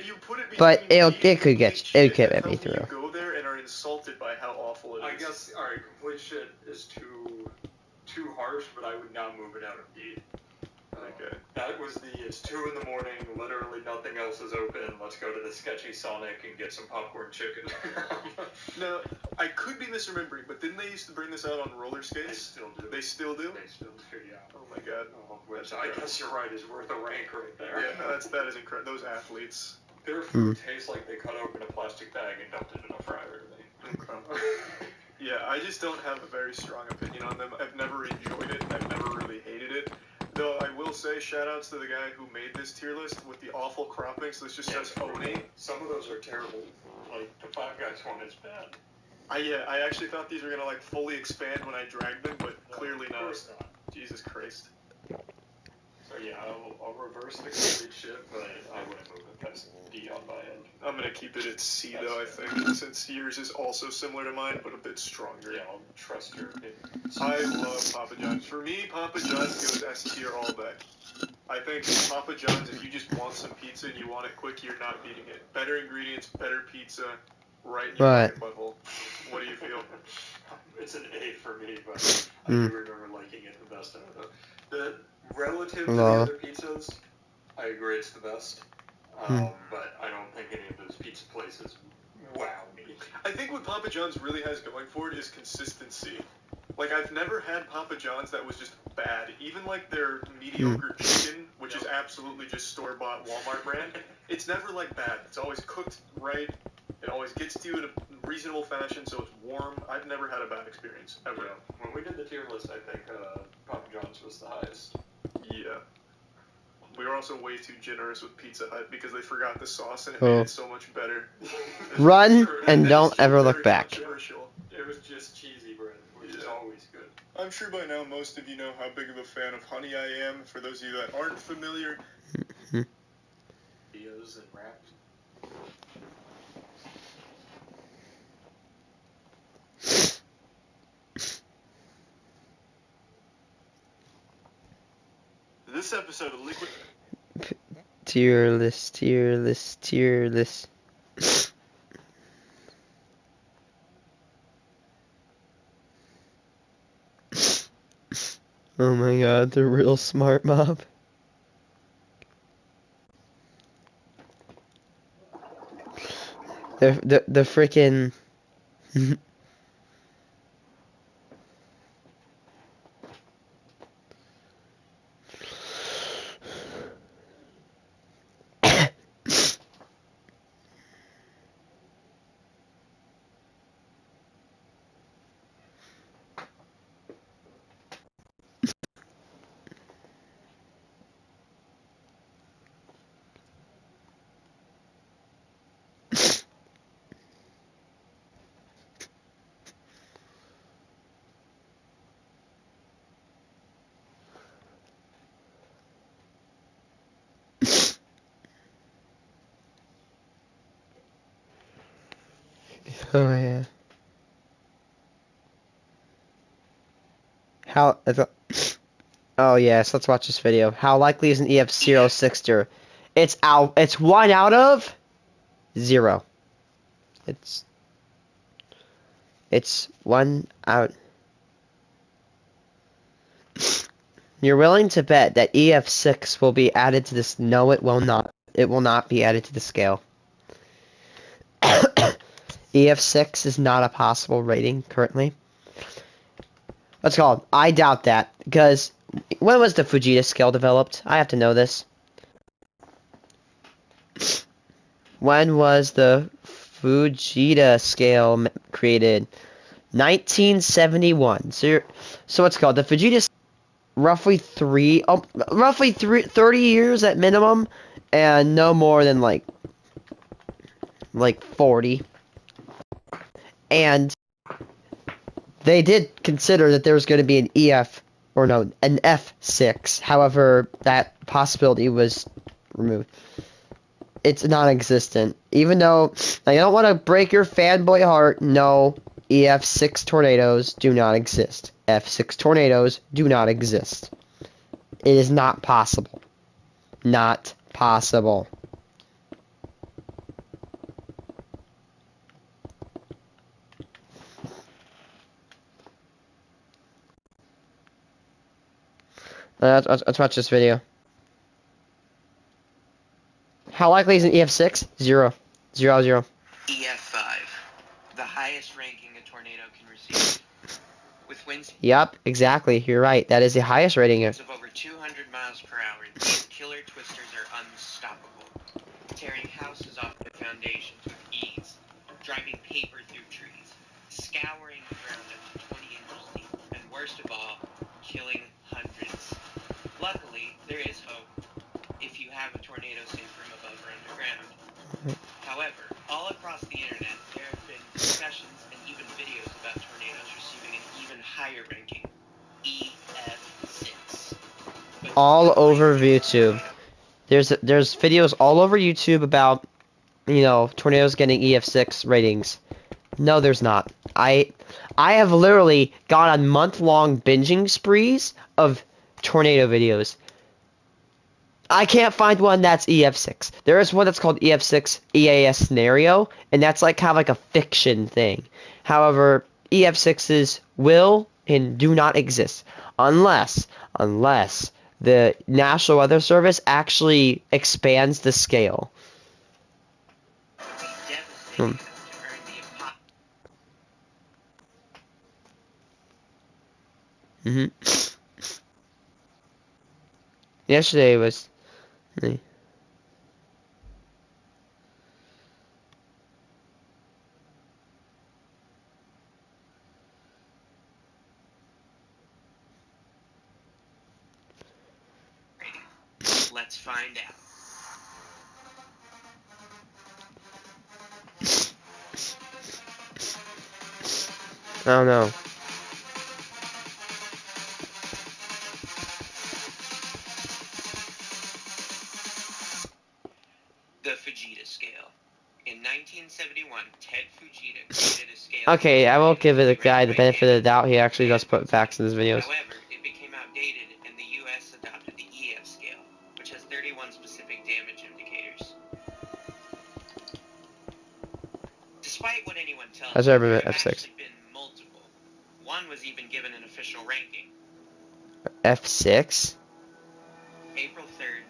You put it but between it could get me you through. go there and are insulted by how awful it is. I guess, alright, complete shit is too harsh, but I would not move it out of D. Okay. That was it's 2 in the morning, literally nothing else is open. Let's go to the sketchy Sonic and get some popcorn chicken. Now, I could be misremembering, but didn't they used to bring this out on roller They skates? still do. They still do? They still do, yeah. Oh my god. Which I guess you're right is worth a rank right there. Yeah, that is incredible. Those athletes. Their food tastes like they cut open a plastic bag and dumped it in a fryer to me. Incredible. Yeah, I just don't have a very strong opinion on them. I've never enjoyed it. I've never really hated it. Though I will say, shout-outs to the guy who made this tier list with the awful croppings. This just says Oni. Some of those are terrible. Like, the Five Guys one is bad. I actually thought these were gonna like fully expand when I dragged them, but clearly Of not. course not. Jesus Christ. So yeah, I'll reverse the complete shit, but I wouldn't move it past D on my end. I'm gonna keep it at C though, I think, since yours is also similar to mine, but a bit stronger. Yeah, I'll trust your opinion. I love Papa John's. For me, Papa John's goes S tier all day. I think Papa John's, if you just want some pizza and you want it quick, you're not beating it. Better ingredients, better pizza, right in your Right. fucking butthole. What do you feel? It's an A for me, but I do remember liking it the best out of them. The relative to the other pizzas, I agree it's the best. But I don't think any of those pizza places wow me. I think what Papa John's really has going for it is consistency. Like, I've never had Papa John's that was just bad. Even, like, their mediocre chicken, which is absolutely just store-bought Walmart brand, it's never, like, bad. It's always cooked right. It always gets to you in a reasonable fashion, so it's warm. I've never had a bad experience, ever. Yeah. When we did the tier list, I think Papa John's was the highest. Yeah. We were also way too generous with Pizza Hut because they forgot the sauce and it made it so much better. Run and don't ever look back. Controversial. It was just cheesy bread, which is always good. I'm sure by now most of you know how big of a fan of honey I am. For those of you that aren't familiar, Videos and wraps. this episode of Liquid... Tier list, tier list, tier list. Oh my god, they're real smart, Mob. The freaking... Oh yeah. How? Oh yes, let's watch this video. How likely is an EF06er? It's out. It's 1 out of 0. It's 1 out. You're willing to bet that EF6 will be added to this? No, it will not. It will not be added to the scale. EF6 is not a possible rating currently. What's it called? I doubt that, because when was the Fujita scale developed? I have to know this. When was the Fujita scale created? 1971. So what's it called? The Fujita roughly 30 years at minimum, and no more than like 40. And they did consider that there was going to be an an F6. However, that possibility was removed. It's non-existent. Even though, I don't want to break your fanboy heart, no, EF6 tornadoes do not exist. F6 tornadoes do not exist. It is not possible. Not possible. Let's watch this video. How likely is an EF6? 0. 0, 0. EF5, the highest ranking a tornado can receive. With winds Yep, exactly. You're right. That is the highest rating. of over 200 miles per hour, these killer twisters are unstoppable, tearing houses off their foundations with ease, driving paper through trees, scouring the ground up to 20 inches deep, and worst of all, killing hundreds. Luckily, there is hope if you have a tornado safe room above or underground. However, all across the internet, there have been discussions and even videos about tornadoes receiving an even higher ranking, EF6. All over YouTube. There's videos all over YouTube about, you know, tornadoes getting EF6 ratings. No, there's not. I have literally gone on month-long binging sprees of tornado videos. I can't find one that's EF6. There is one that's called EF6 EAS scenario, and that's like kind of like a fiction thing. However, EF6s will and do not exist unless the National Weather Service actually expands the scale. Yesterday was. Let's find out. I don't know. The Fujita scale. In 1971, Ted Fujita created a scale. Okay, I will give it a guy the benefit of the doubt. He actually does put facts in his videos. However, it became outdated, and the U.S. adopted the EF scale, which has 31 specific damage indicators. Despite what anyone tells you, there have actually been multiple. One was even given an official ranking. F6? April 3rd,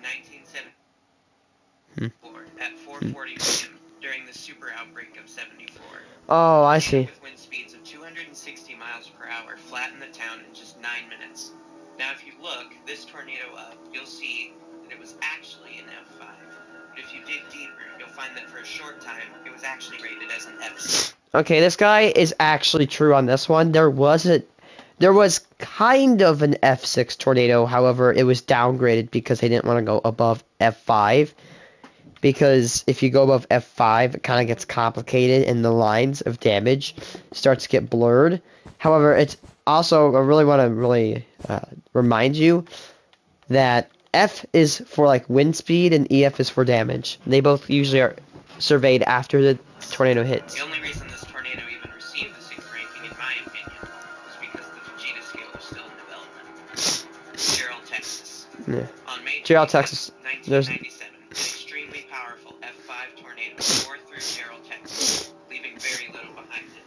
1974, at 4:40 p.m. during the super outbreak of 74. Oh, I see. With wind speeds of 260 miles per hour, flattened the town in just 9 minutes. Now, if you look this tornado up, you'll see that it was actually an F5. But if you dig deeper, you'll find that for a short time, it was actually rated as an F6. Okay, this guy is actually true on this one. There was kind of an F6 tornado, however, it was downgraded because they didn't want to go above F5. Because if you go above F5, it kind of gets complicated and the lines of damage starts to get blurred. However, it's also, I really want to remind you that F is for like wind speed and EF is for damage. They both usually are surveyed after the tornado hits. The only reason this tornado even received the 6th ranking, in my opinion, was because the Fujita scale was still in development. Gerald, Texas. Yeah. On May 25th, Texas. 1997, an extremely powerful F5 tornado tore through Gerald, Texas, leaving very little behind it.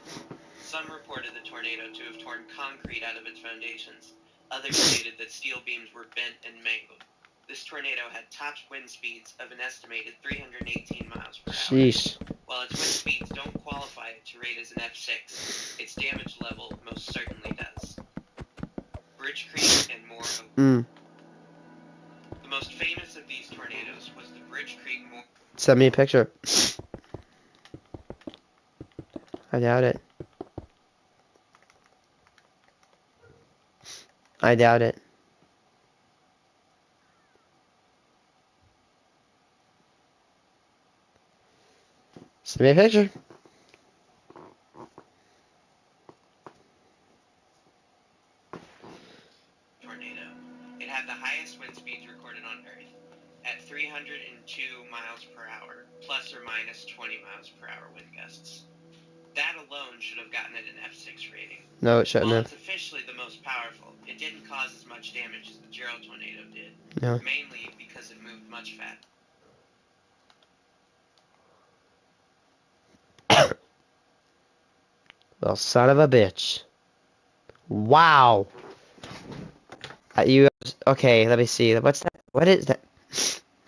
Some reported the tornado to have torn concrete out of its foundations. Others stated that steel beams were bent and mangled. This tornado had top wind speeds of an estimated 318 miles per hour. Sheesh. While its wind speeds don't qualify it to rate as an F6, its damage level most certainly does. Bridge Creek and more. The most famous of these tornadoes was the Bridge Creek. Send me a picture. I doubt it. I doubt it. Send me a picture. Tornado. It had the highest wind speeds recorded on Earth at 302 miles per hour, plus or minus 20 miles per hour wind gusts. That alone should have gotten it an F6 rating. No, it shouldn't While have. it's officially the most powerful, it didn't cause as much damage as the Gerald tornado did. No. Mainly because it moved much faster. Well, son of a bitch. Wow. Okay, let me see. What's that? What is that?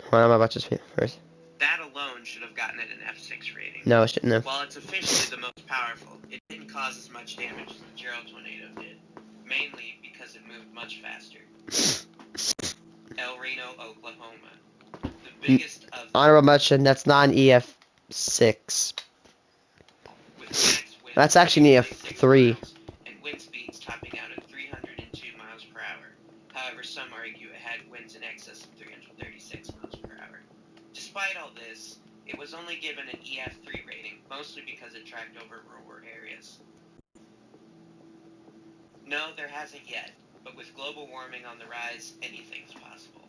Hold on, I'm about to speak first. That alone should have gotten it an F6 rating. No, it shouldn't have. While it's officially the most powerful, it didn't cause as much damage as the Gerald tornado did, mainly because it moved much faster. El Reno, Oklahoma. The biggest of Honorable mention, that's not an EF6. with max winds That's actually an of 36 EF3. miles and wind speeds topping out at 302 miles per hour. However, some argue it had winds in excess of 336 miles per hour. Despite all this, it was only given an EF3 rating, mostly because it tracked over rural areas. No, there hasn't yet, but with global warming on the rise, anything's possible.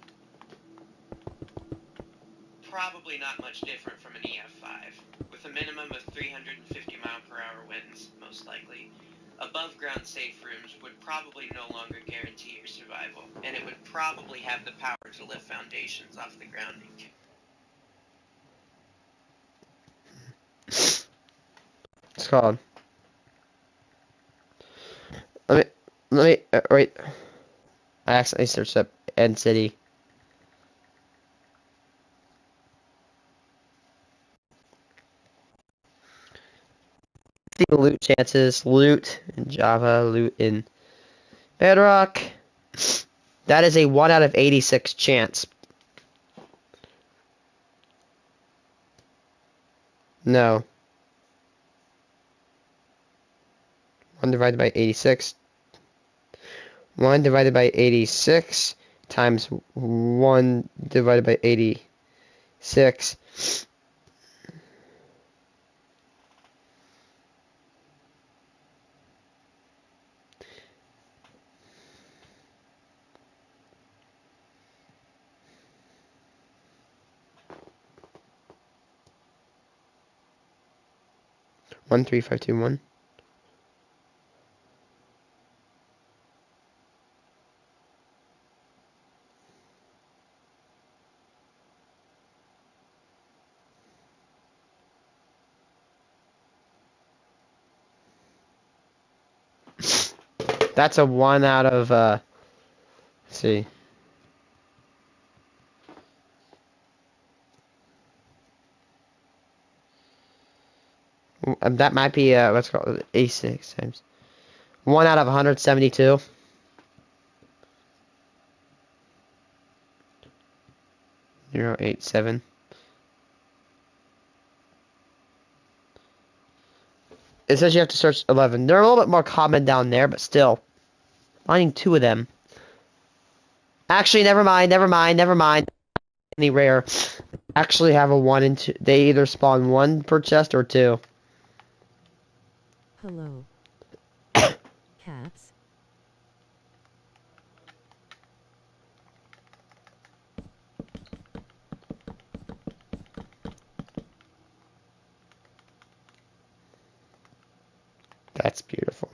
Probably not much different from an EF5, with a minimum of 350 mile per hour winds, most likely. Above ground safe rooms would probably no longer guarantee your survival, and it would probably have the power to lift foundations off the ground and It's called. Let me, wait. I accidentally searched up End City. The loot chances. Loot in Java, loot in Bedrock. That is a 1 out of 86 chance. No. 1 divided by 86. 1 divided by 86 times 1 divided by 86. One three five two one. That's a 1 out of let's see. That might be let's call it 86 times 1 out of 172. Zero 087. It says you have to search 11. They're a little bit more common down there, but still. Finding 2 of them. Actually, never mind. Any rare. Actually have a 1 and 2. They either spawn 1 per chest or 2. Hello. Cats. That's beautiful.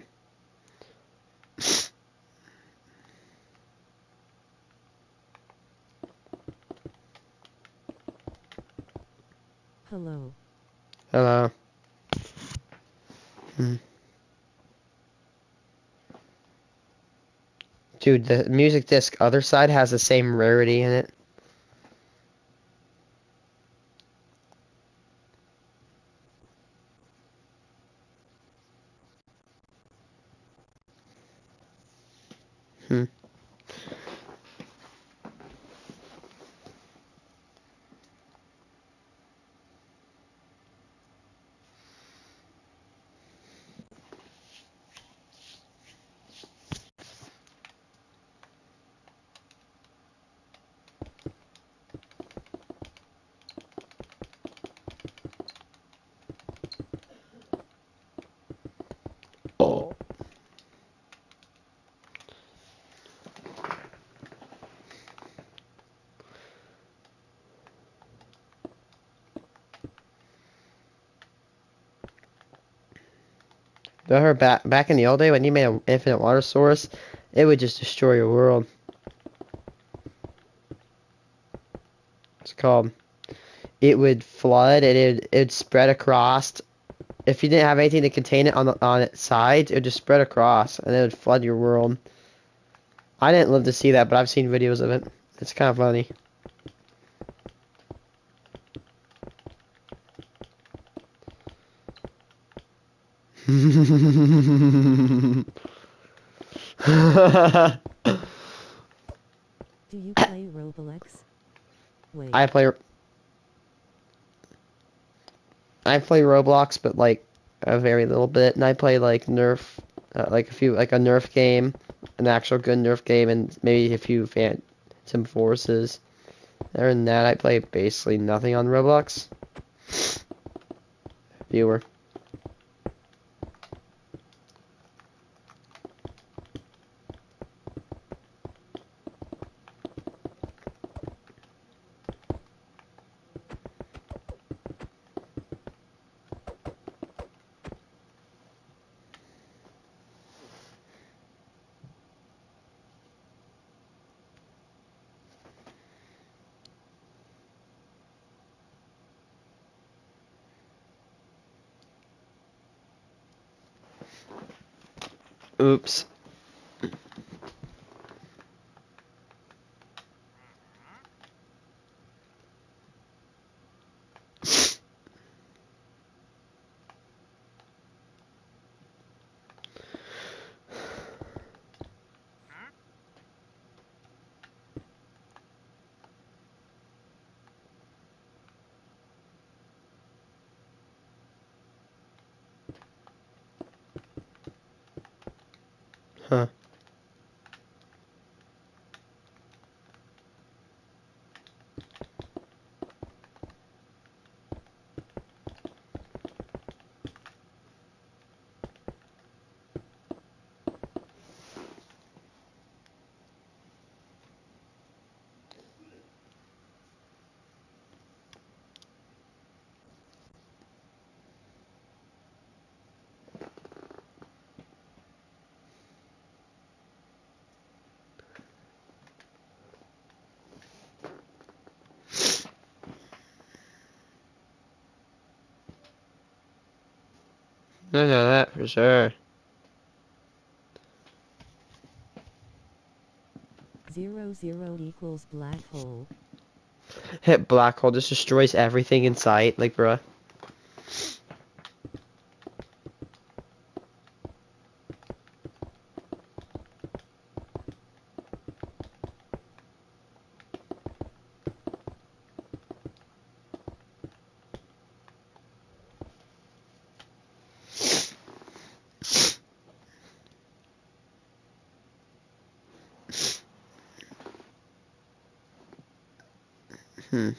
Hello. Hello. Dude, the music disc other side has the same rarity in it. Oh. Her back in the old day when you made an infinite water source, it would just destroy your world. It's called. It would flood and it'd spread across. If you didn't have anything to contain it on its sides, it would just spread across and it would flood your world. I didn't live to see that, but I've seen videos of it. It's kind of funny. Do you play Roblox? Wait. I play Roblox, but like a very little bit, and I play like Nerf, like a Nerf game, an actual good Nerf game, and maybe a few Phantom Forces. Other than that, I play basically nothing on Roblox. Viewer. Oops. Huh. I know that for sure. 0 equals black hole. Hit black hole just destroys everything in sight, like bruh. Hmm.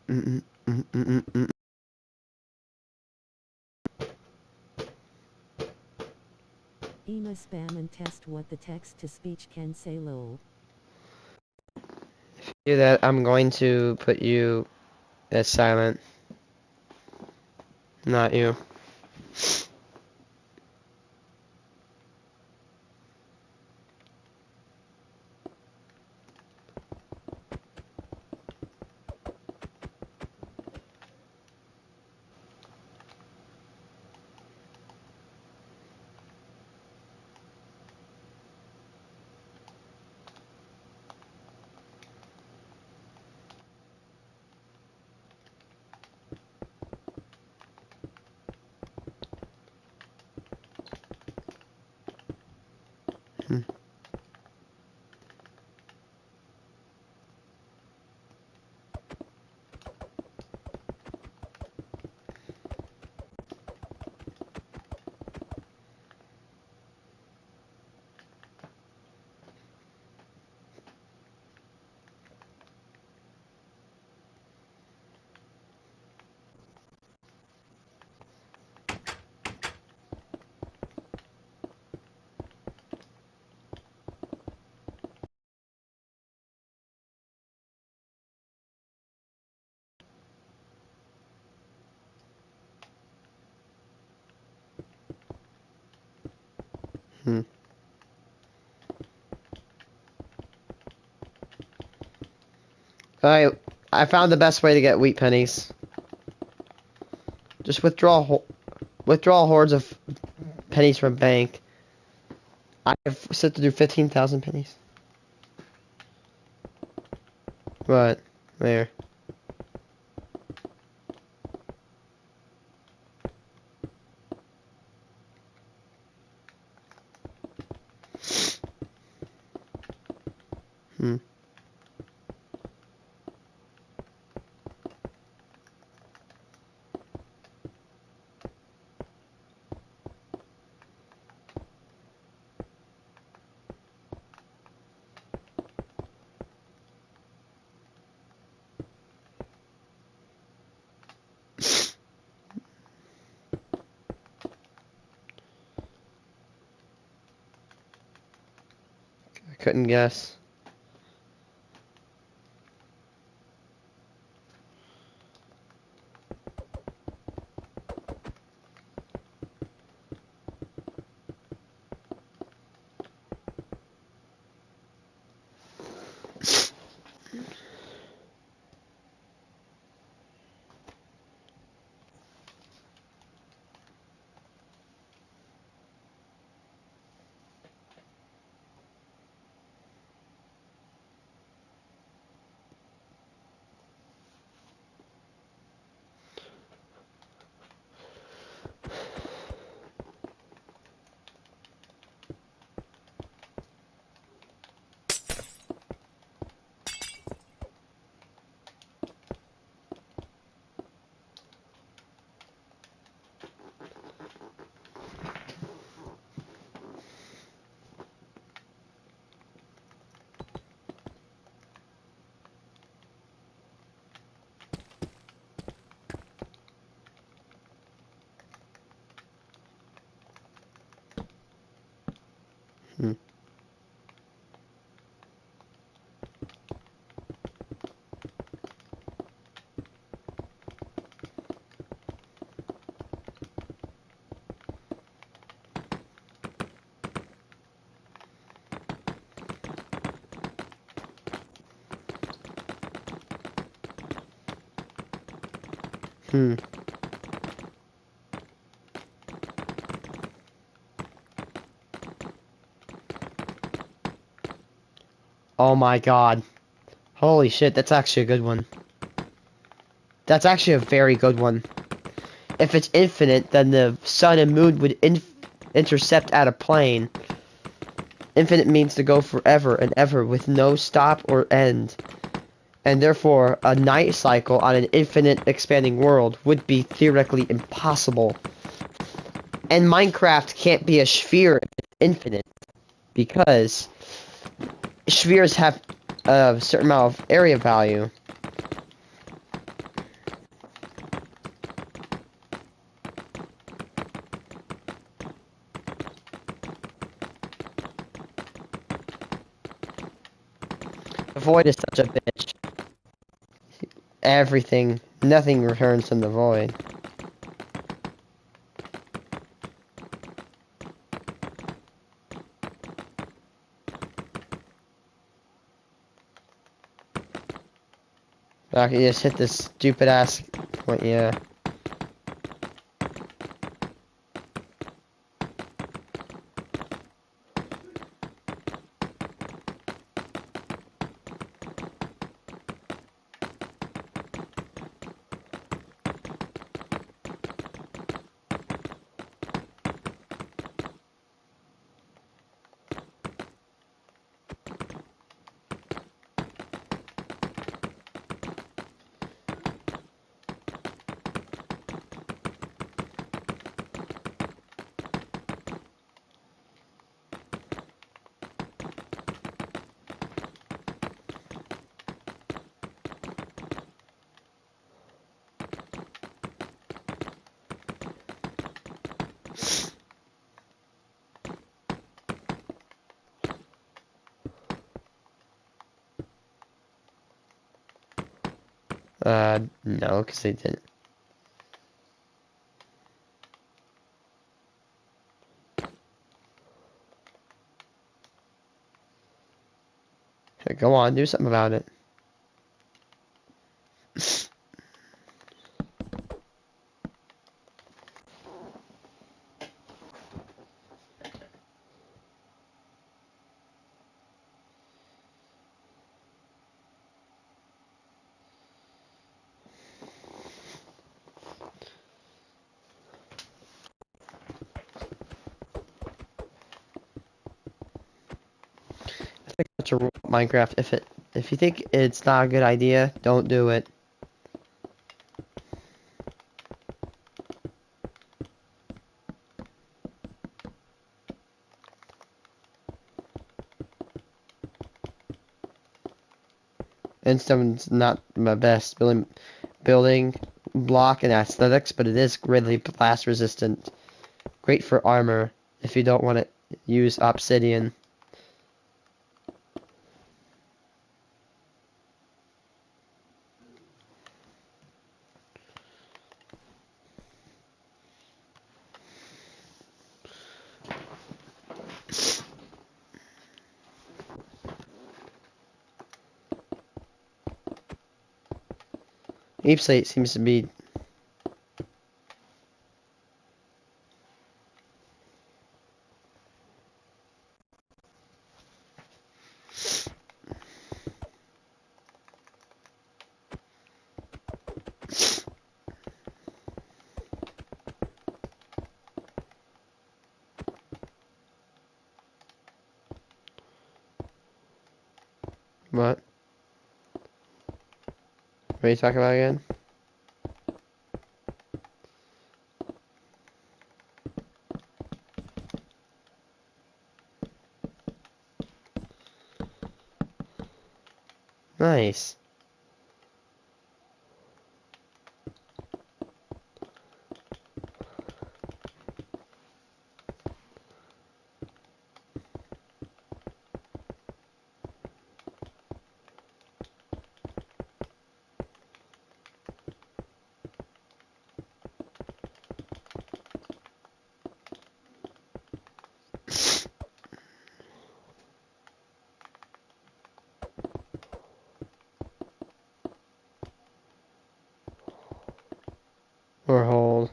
Mm-mm-mm-mm-mm-mm. Ema spam and test what the text-to-speech can say lol. Do that, I'm going to put you as silent. Not you. Hmm. Alright, I found the best way to get wheat pennies. Just withdraw hordes of pennies from bank. I've set to do 15,000 pennies. What? There. Hmm. I couldn't guess. Hmm. Hmm. Oh my god. Holy shit, that's actually a good one. That's actually a very good one. If it's infinite, then the sun and moon would intercept at a plane. Infinite means to go forever and ever with no stop or end. And therefore, a night cycle on an infinite expanding world would be theoretically impossible. And Minecraft can't be a sphere if it's infinite, because spheres have a certain amount of area value. The void is such a bitch. Everything, nothing returns from the void. I can just hit this stupid ass point, yeah. No, because they didn't. Go on, do something about it. Such a rule of Minecraft. If you think it's not a good idea, don't do it. Endstone's not my best building block in aesthetics, but it is greatly blast resistant. Great for armor if you don't want to use obsidian. Ape Slate seems to be what? What are you talking about again? Nice. Or hold.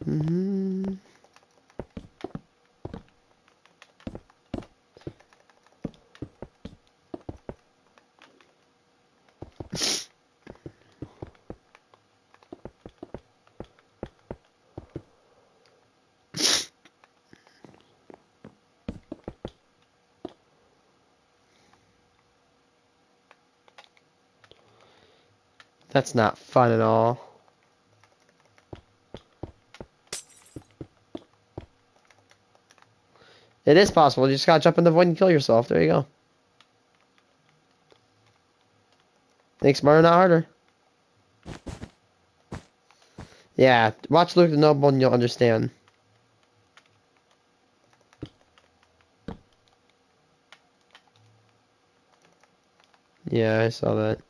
Mm-hmm. That's not fun at all. It is possible. You just gotta jump in the void and kill yourself. There you go. Think smarter, not harder. Yeah, watch Luke the Noble and you'll understand. Yeah, I saw that.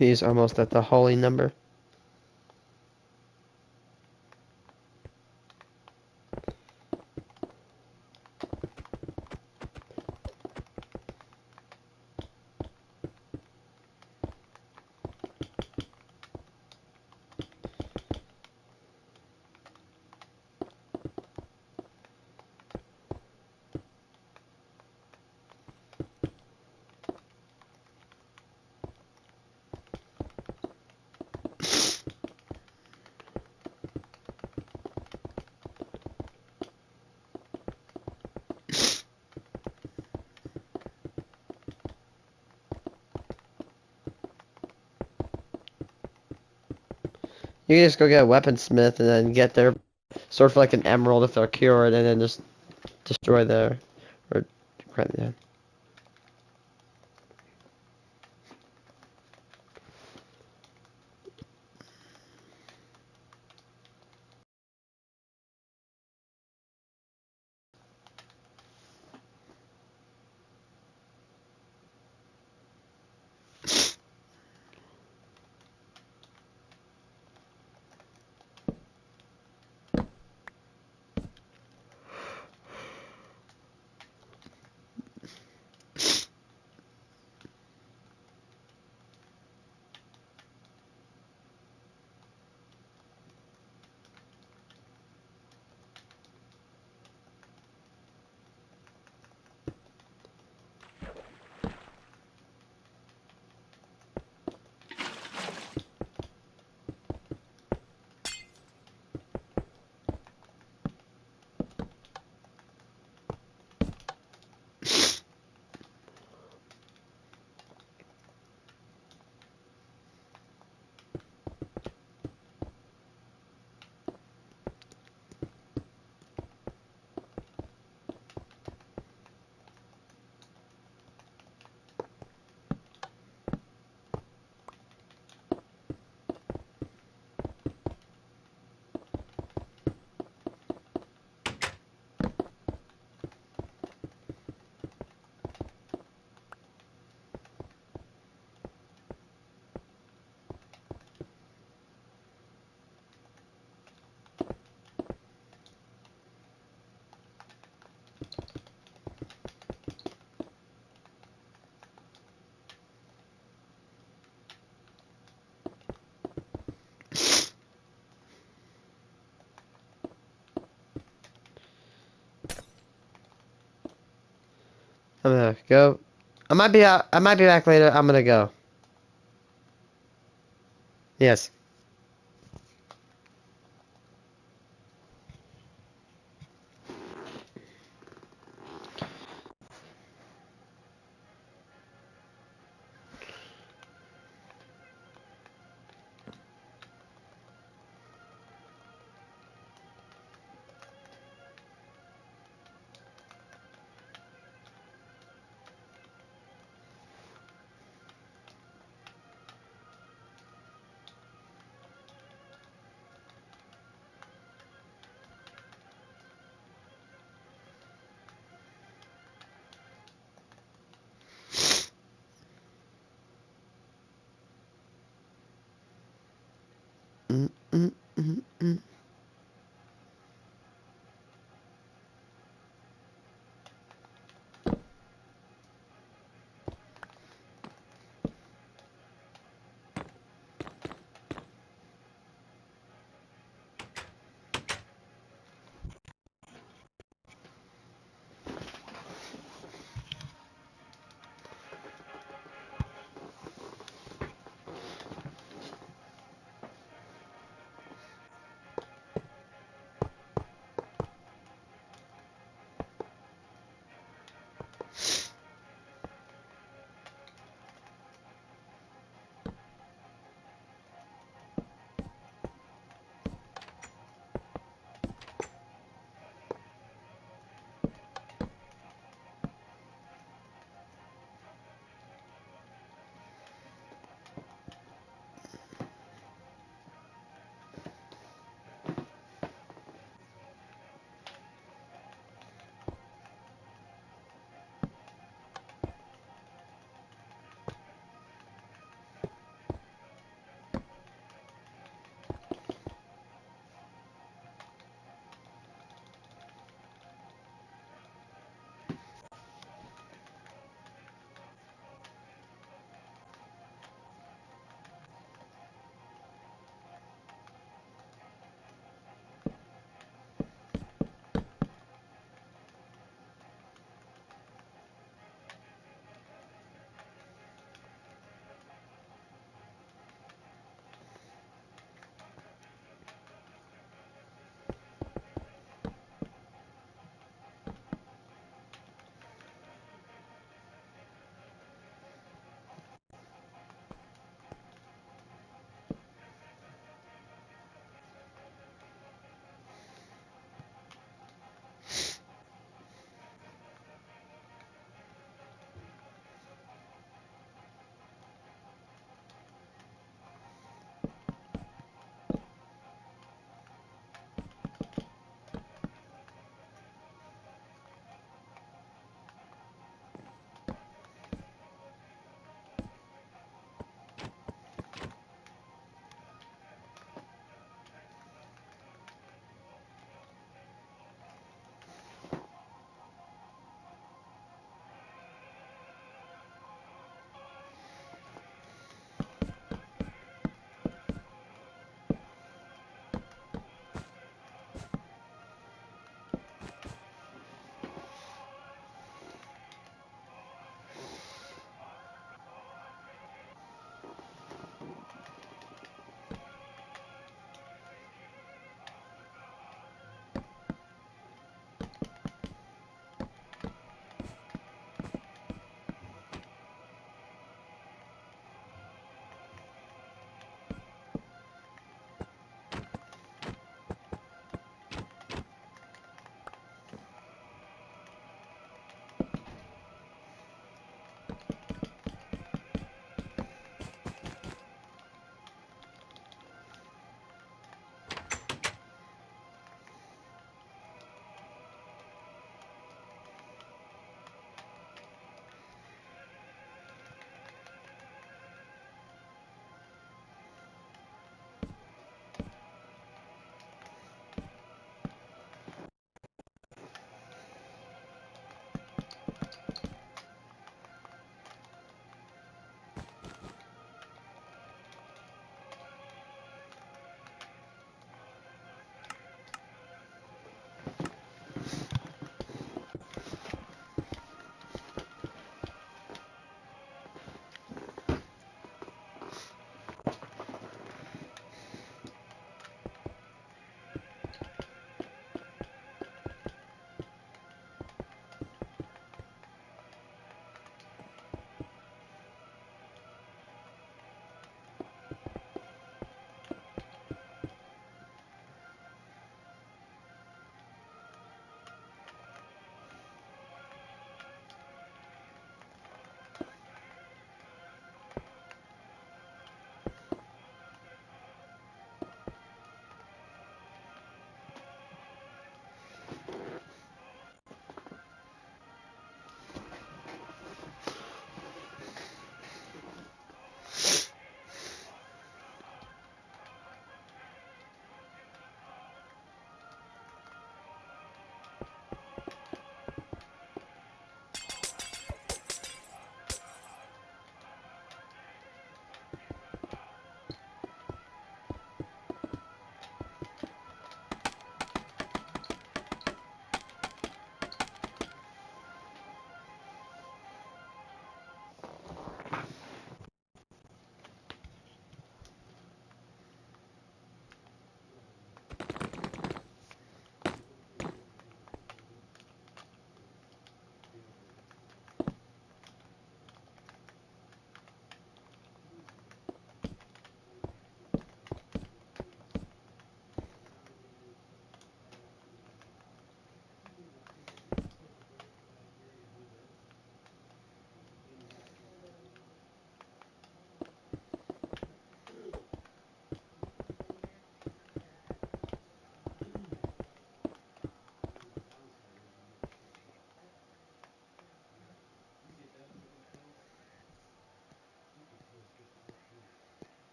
He's almost at the holy number. You can just go get a weaponsmith and then get their sort of like an emerald if they're cured, and then just destroy their or yeah. I'm gonna go. I might be out. I might be back later. I'm gonna go. Yes. Mm, mm, mm, mm.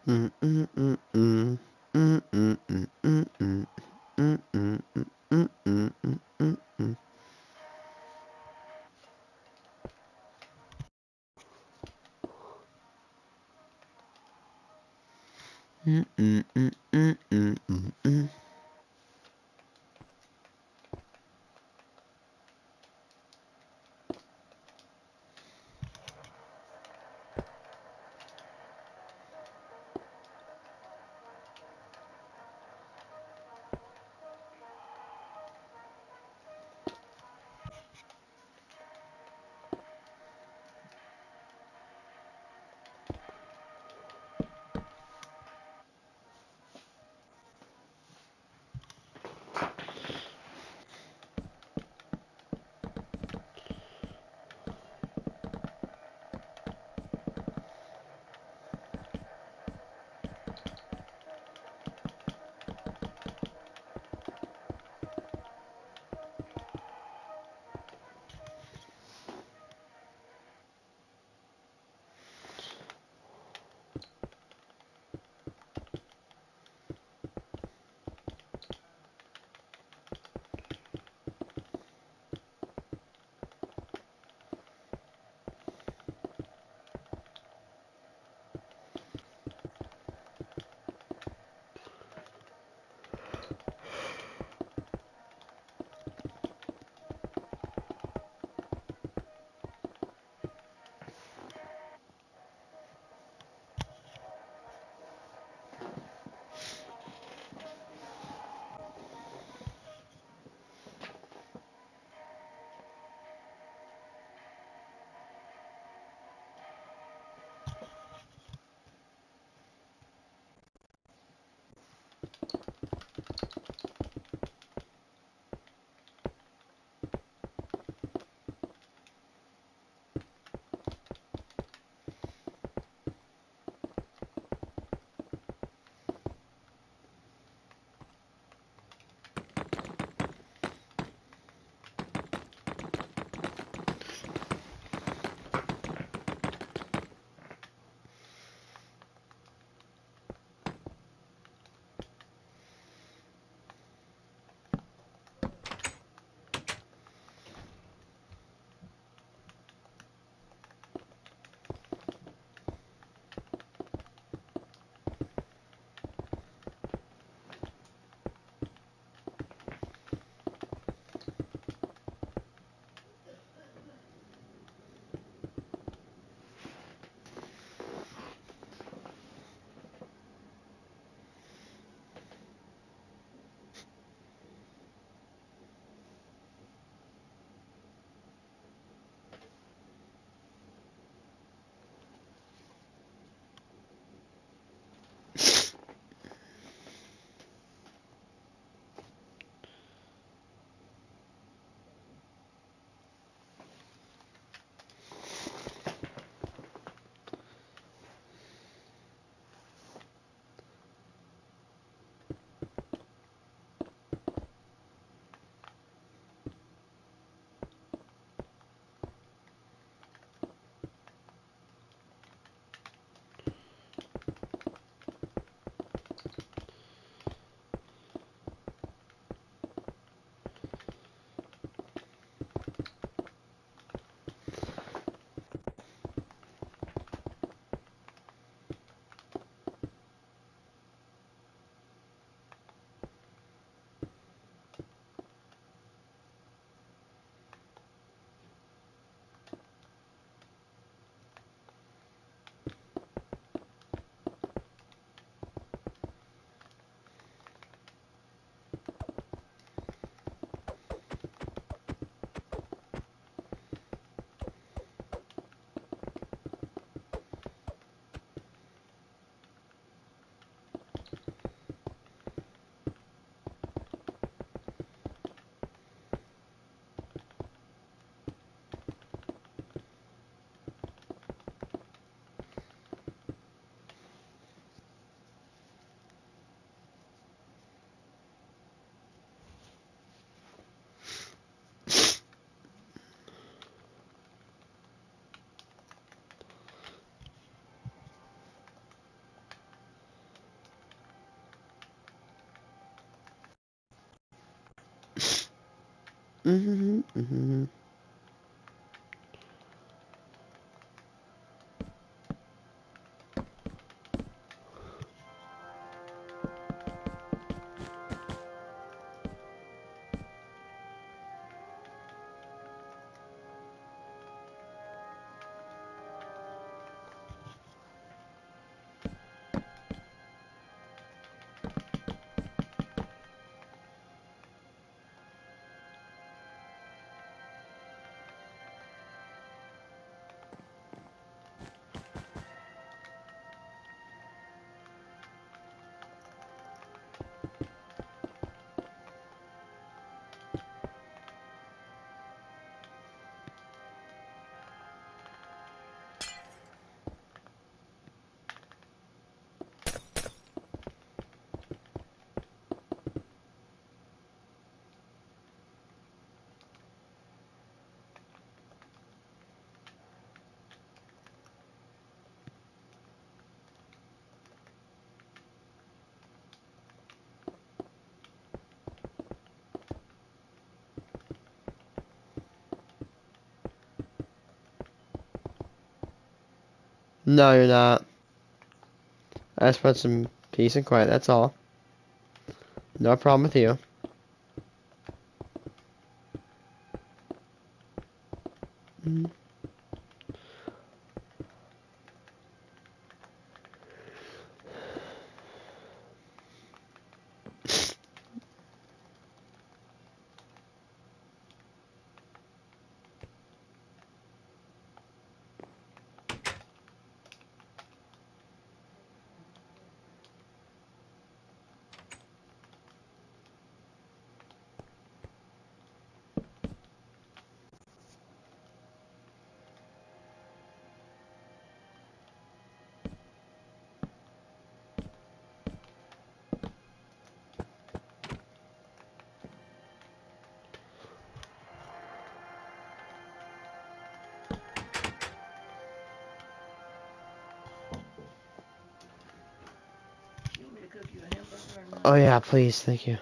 Mm mm mm mm. Mm mm mm mm mm. Mm mm mm mm mm mm mm. Mm mm mm mm mm mm mm. Mm-hmm, mm-hmm. No, you're not. I just want some peace and quiet, that's all. No problem with you. Mm. Oh yeah, please, thank you.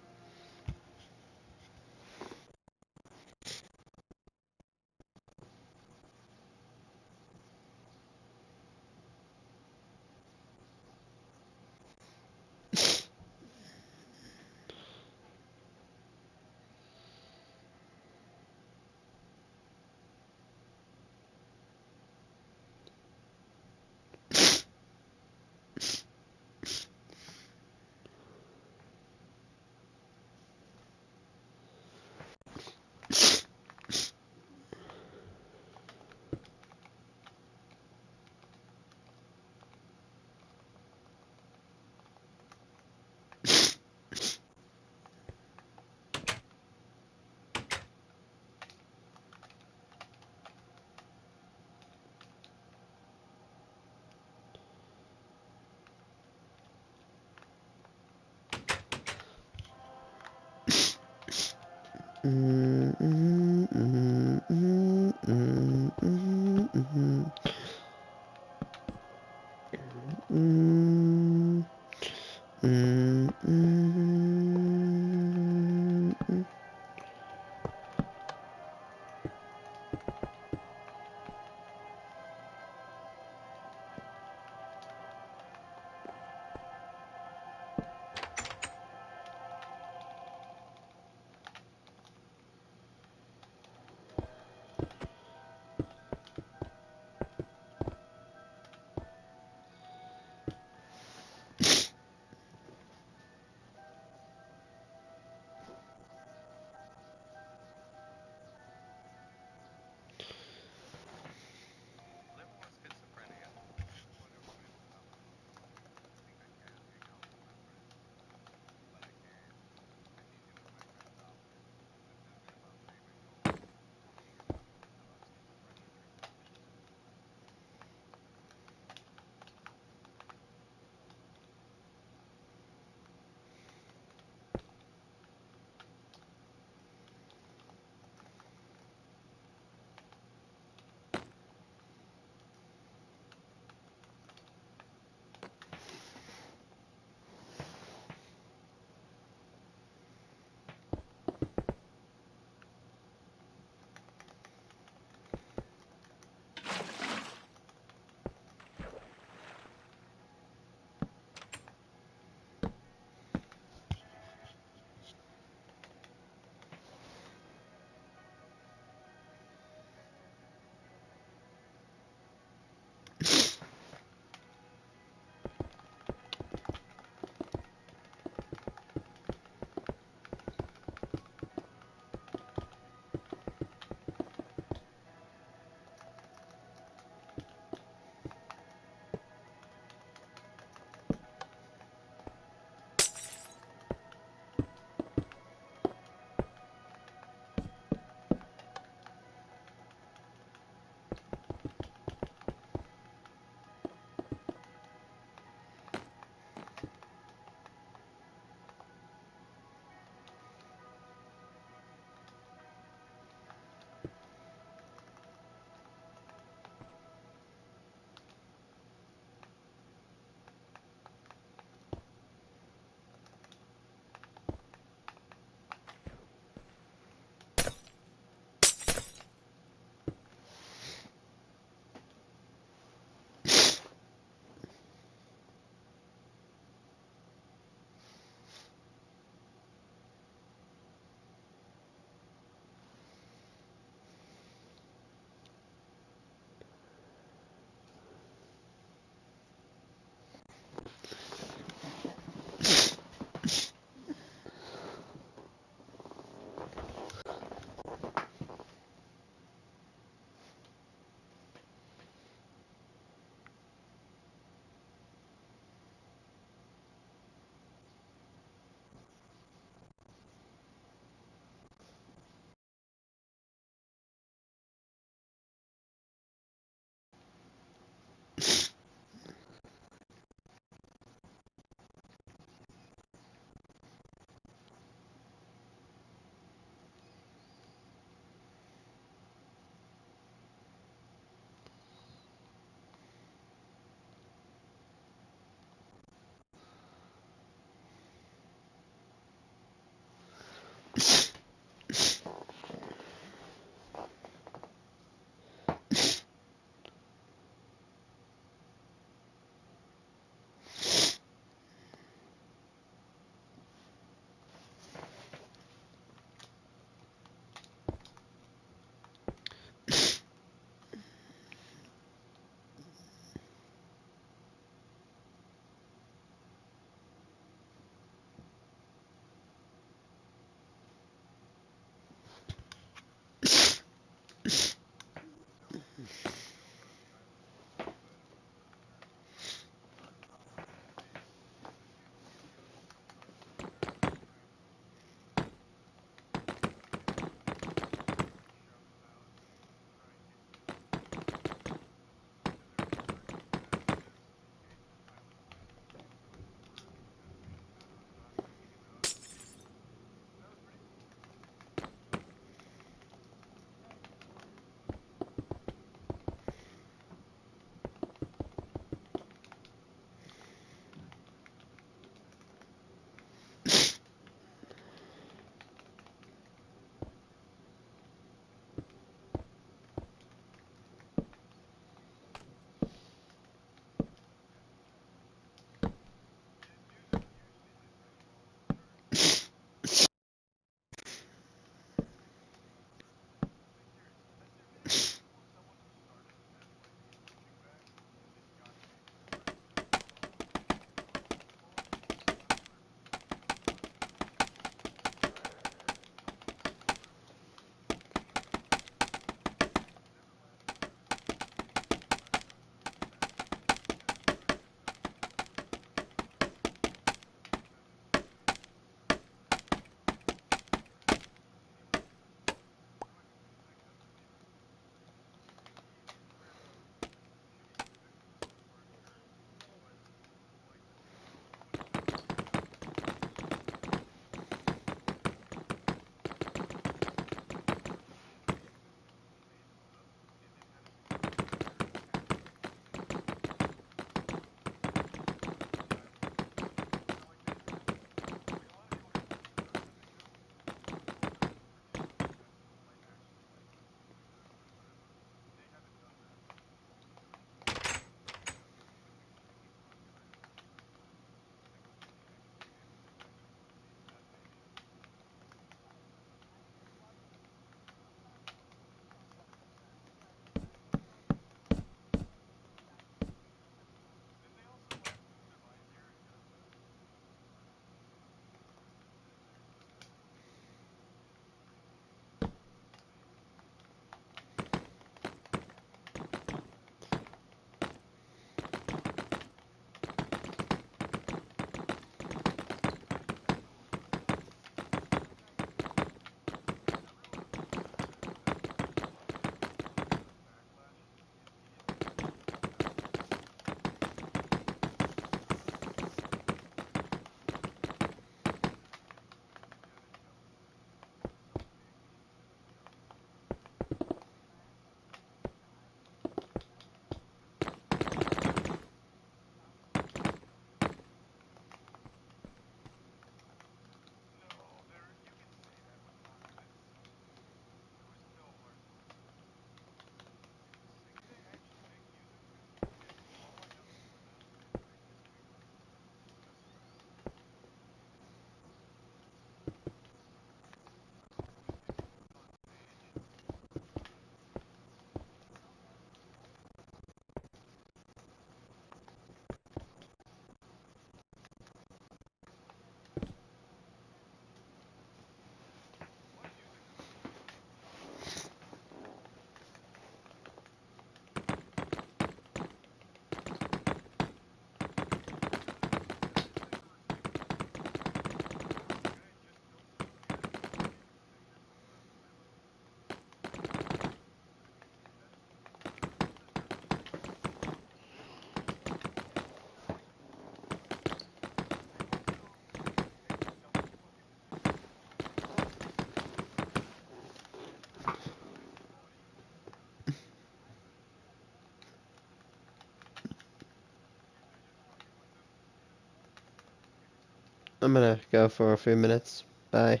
I'm gonna go for a few minutes. Bye.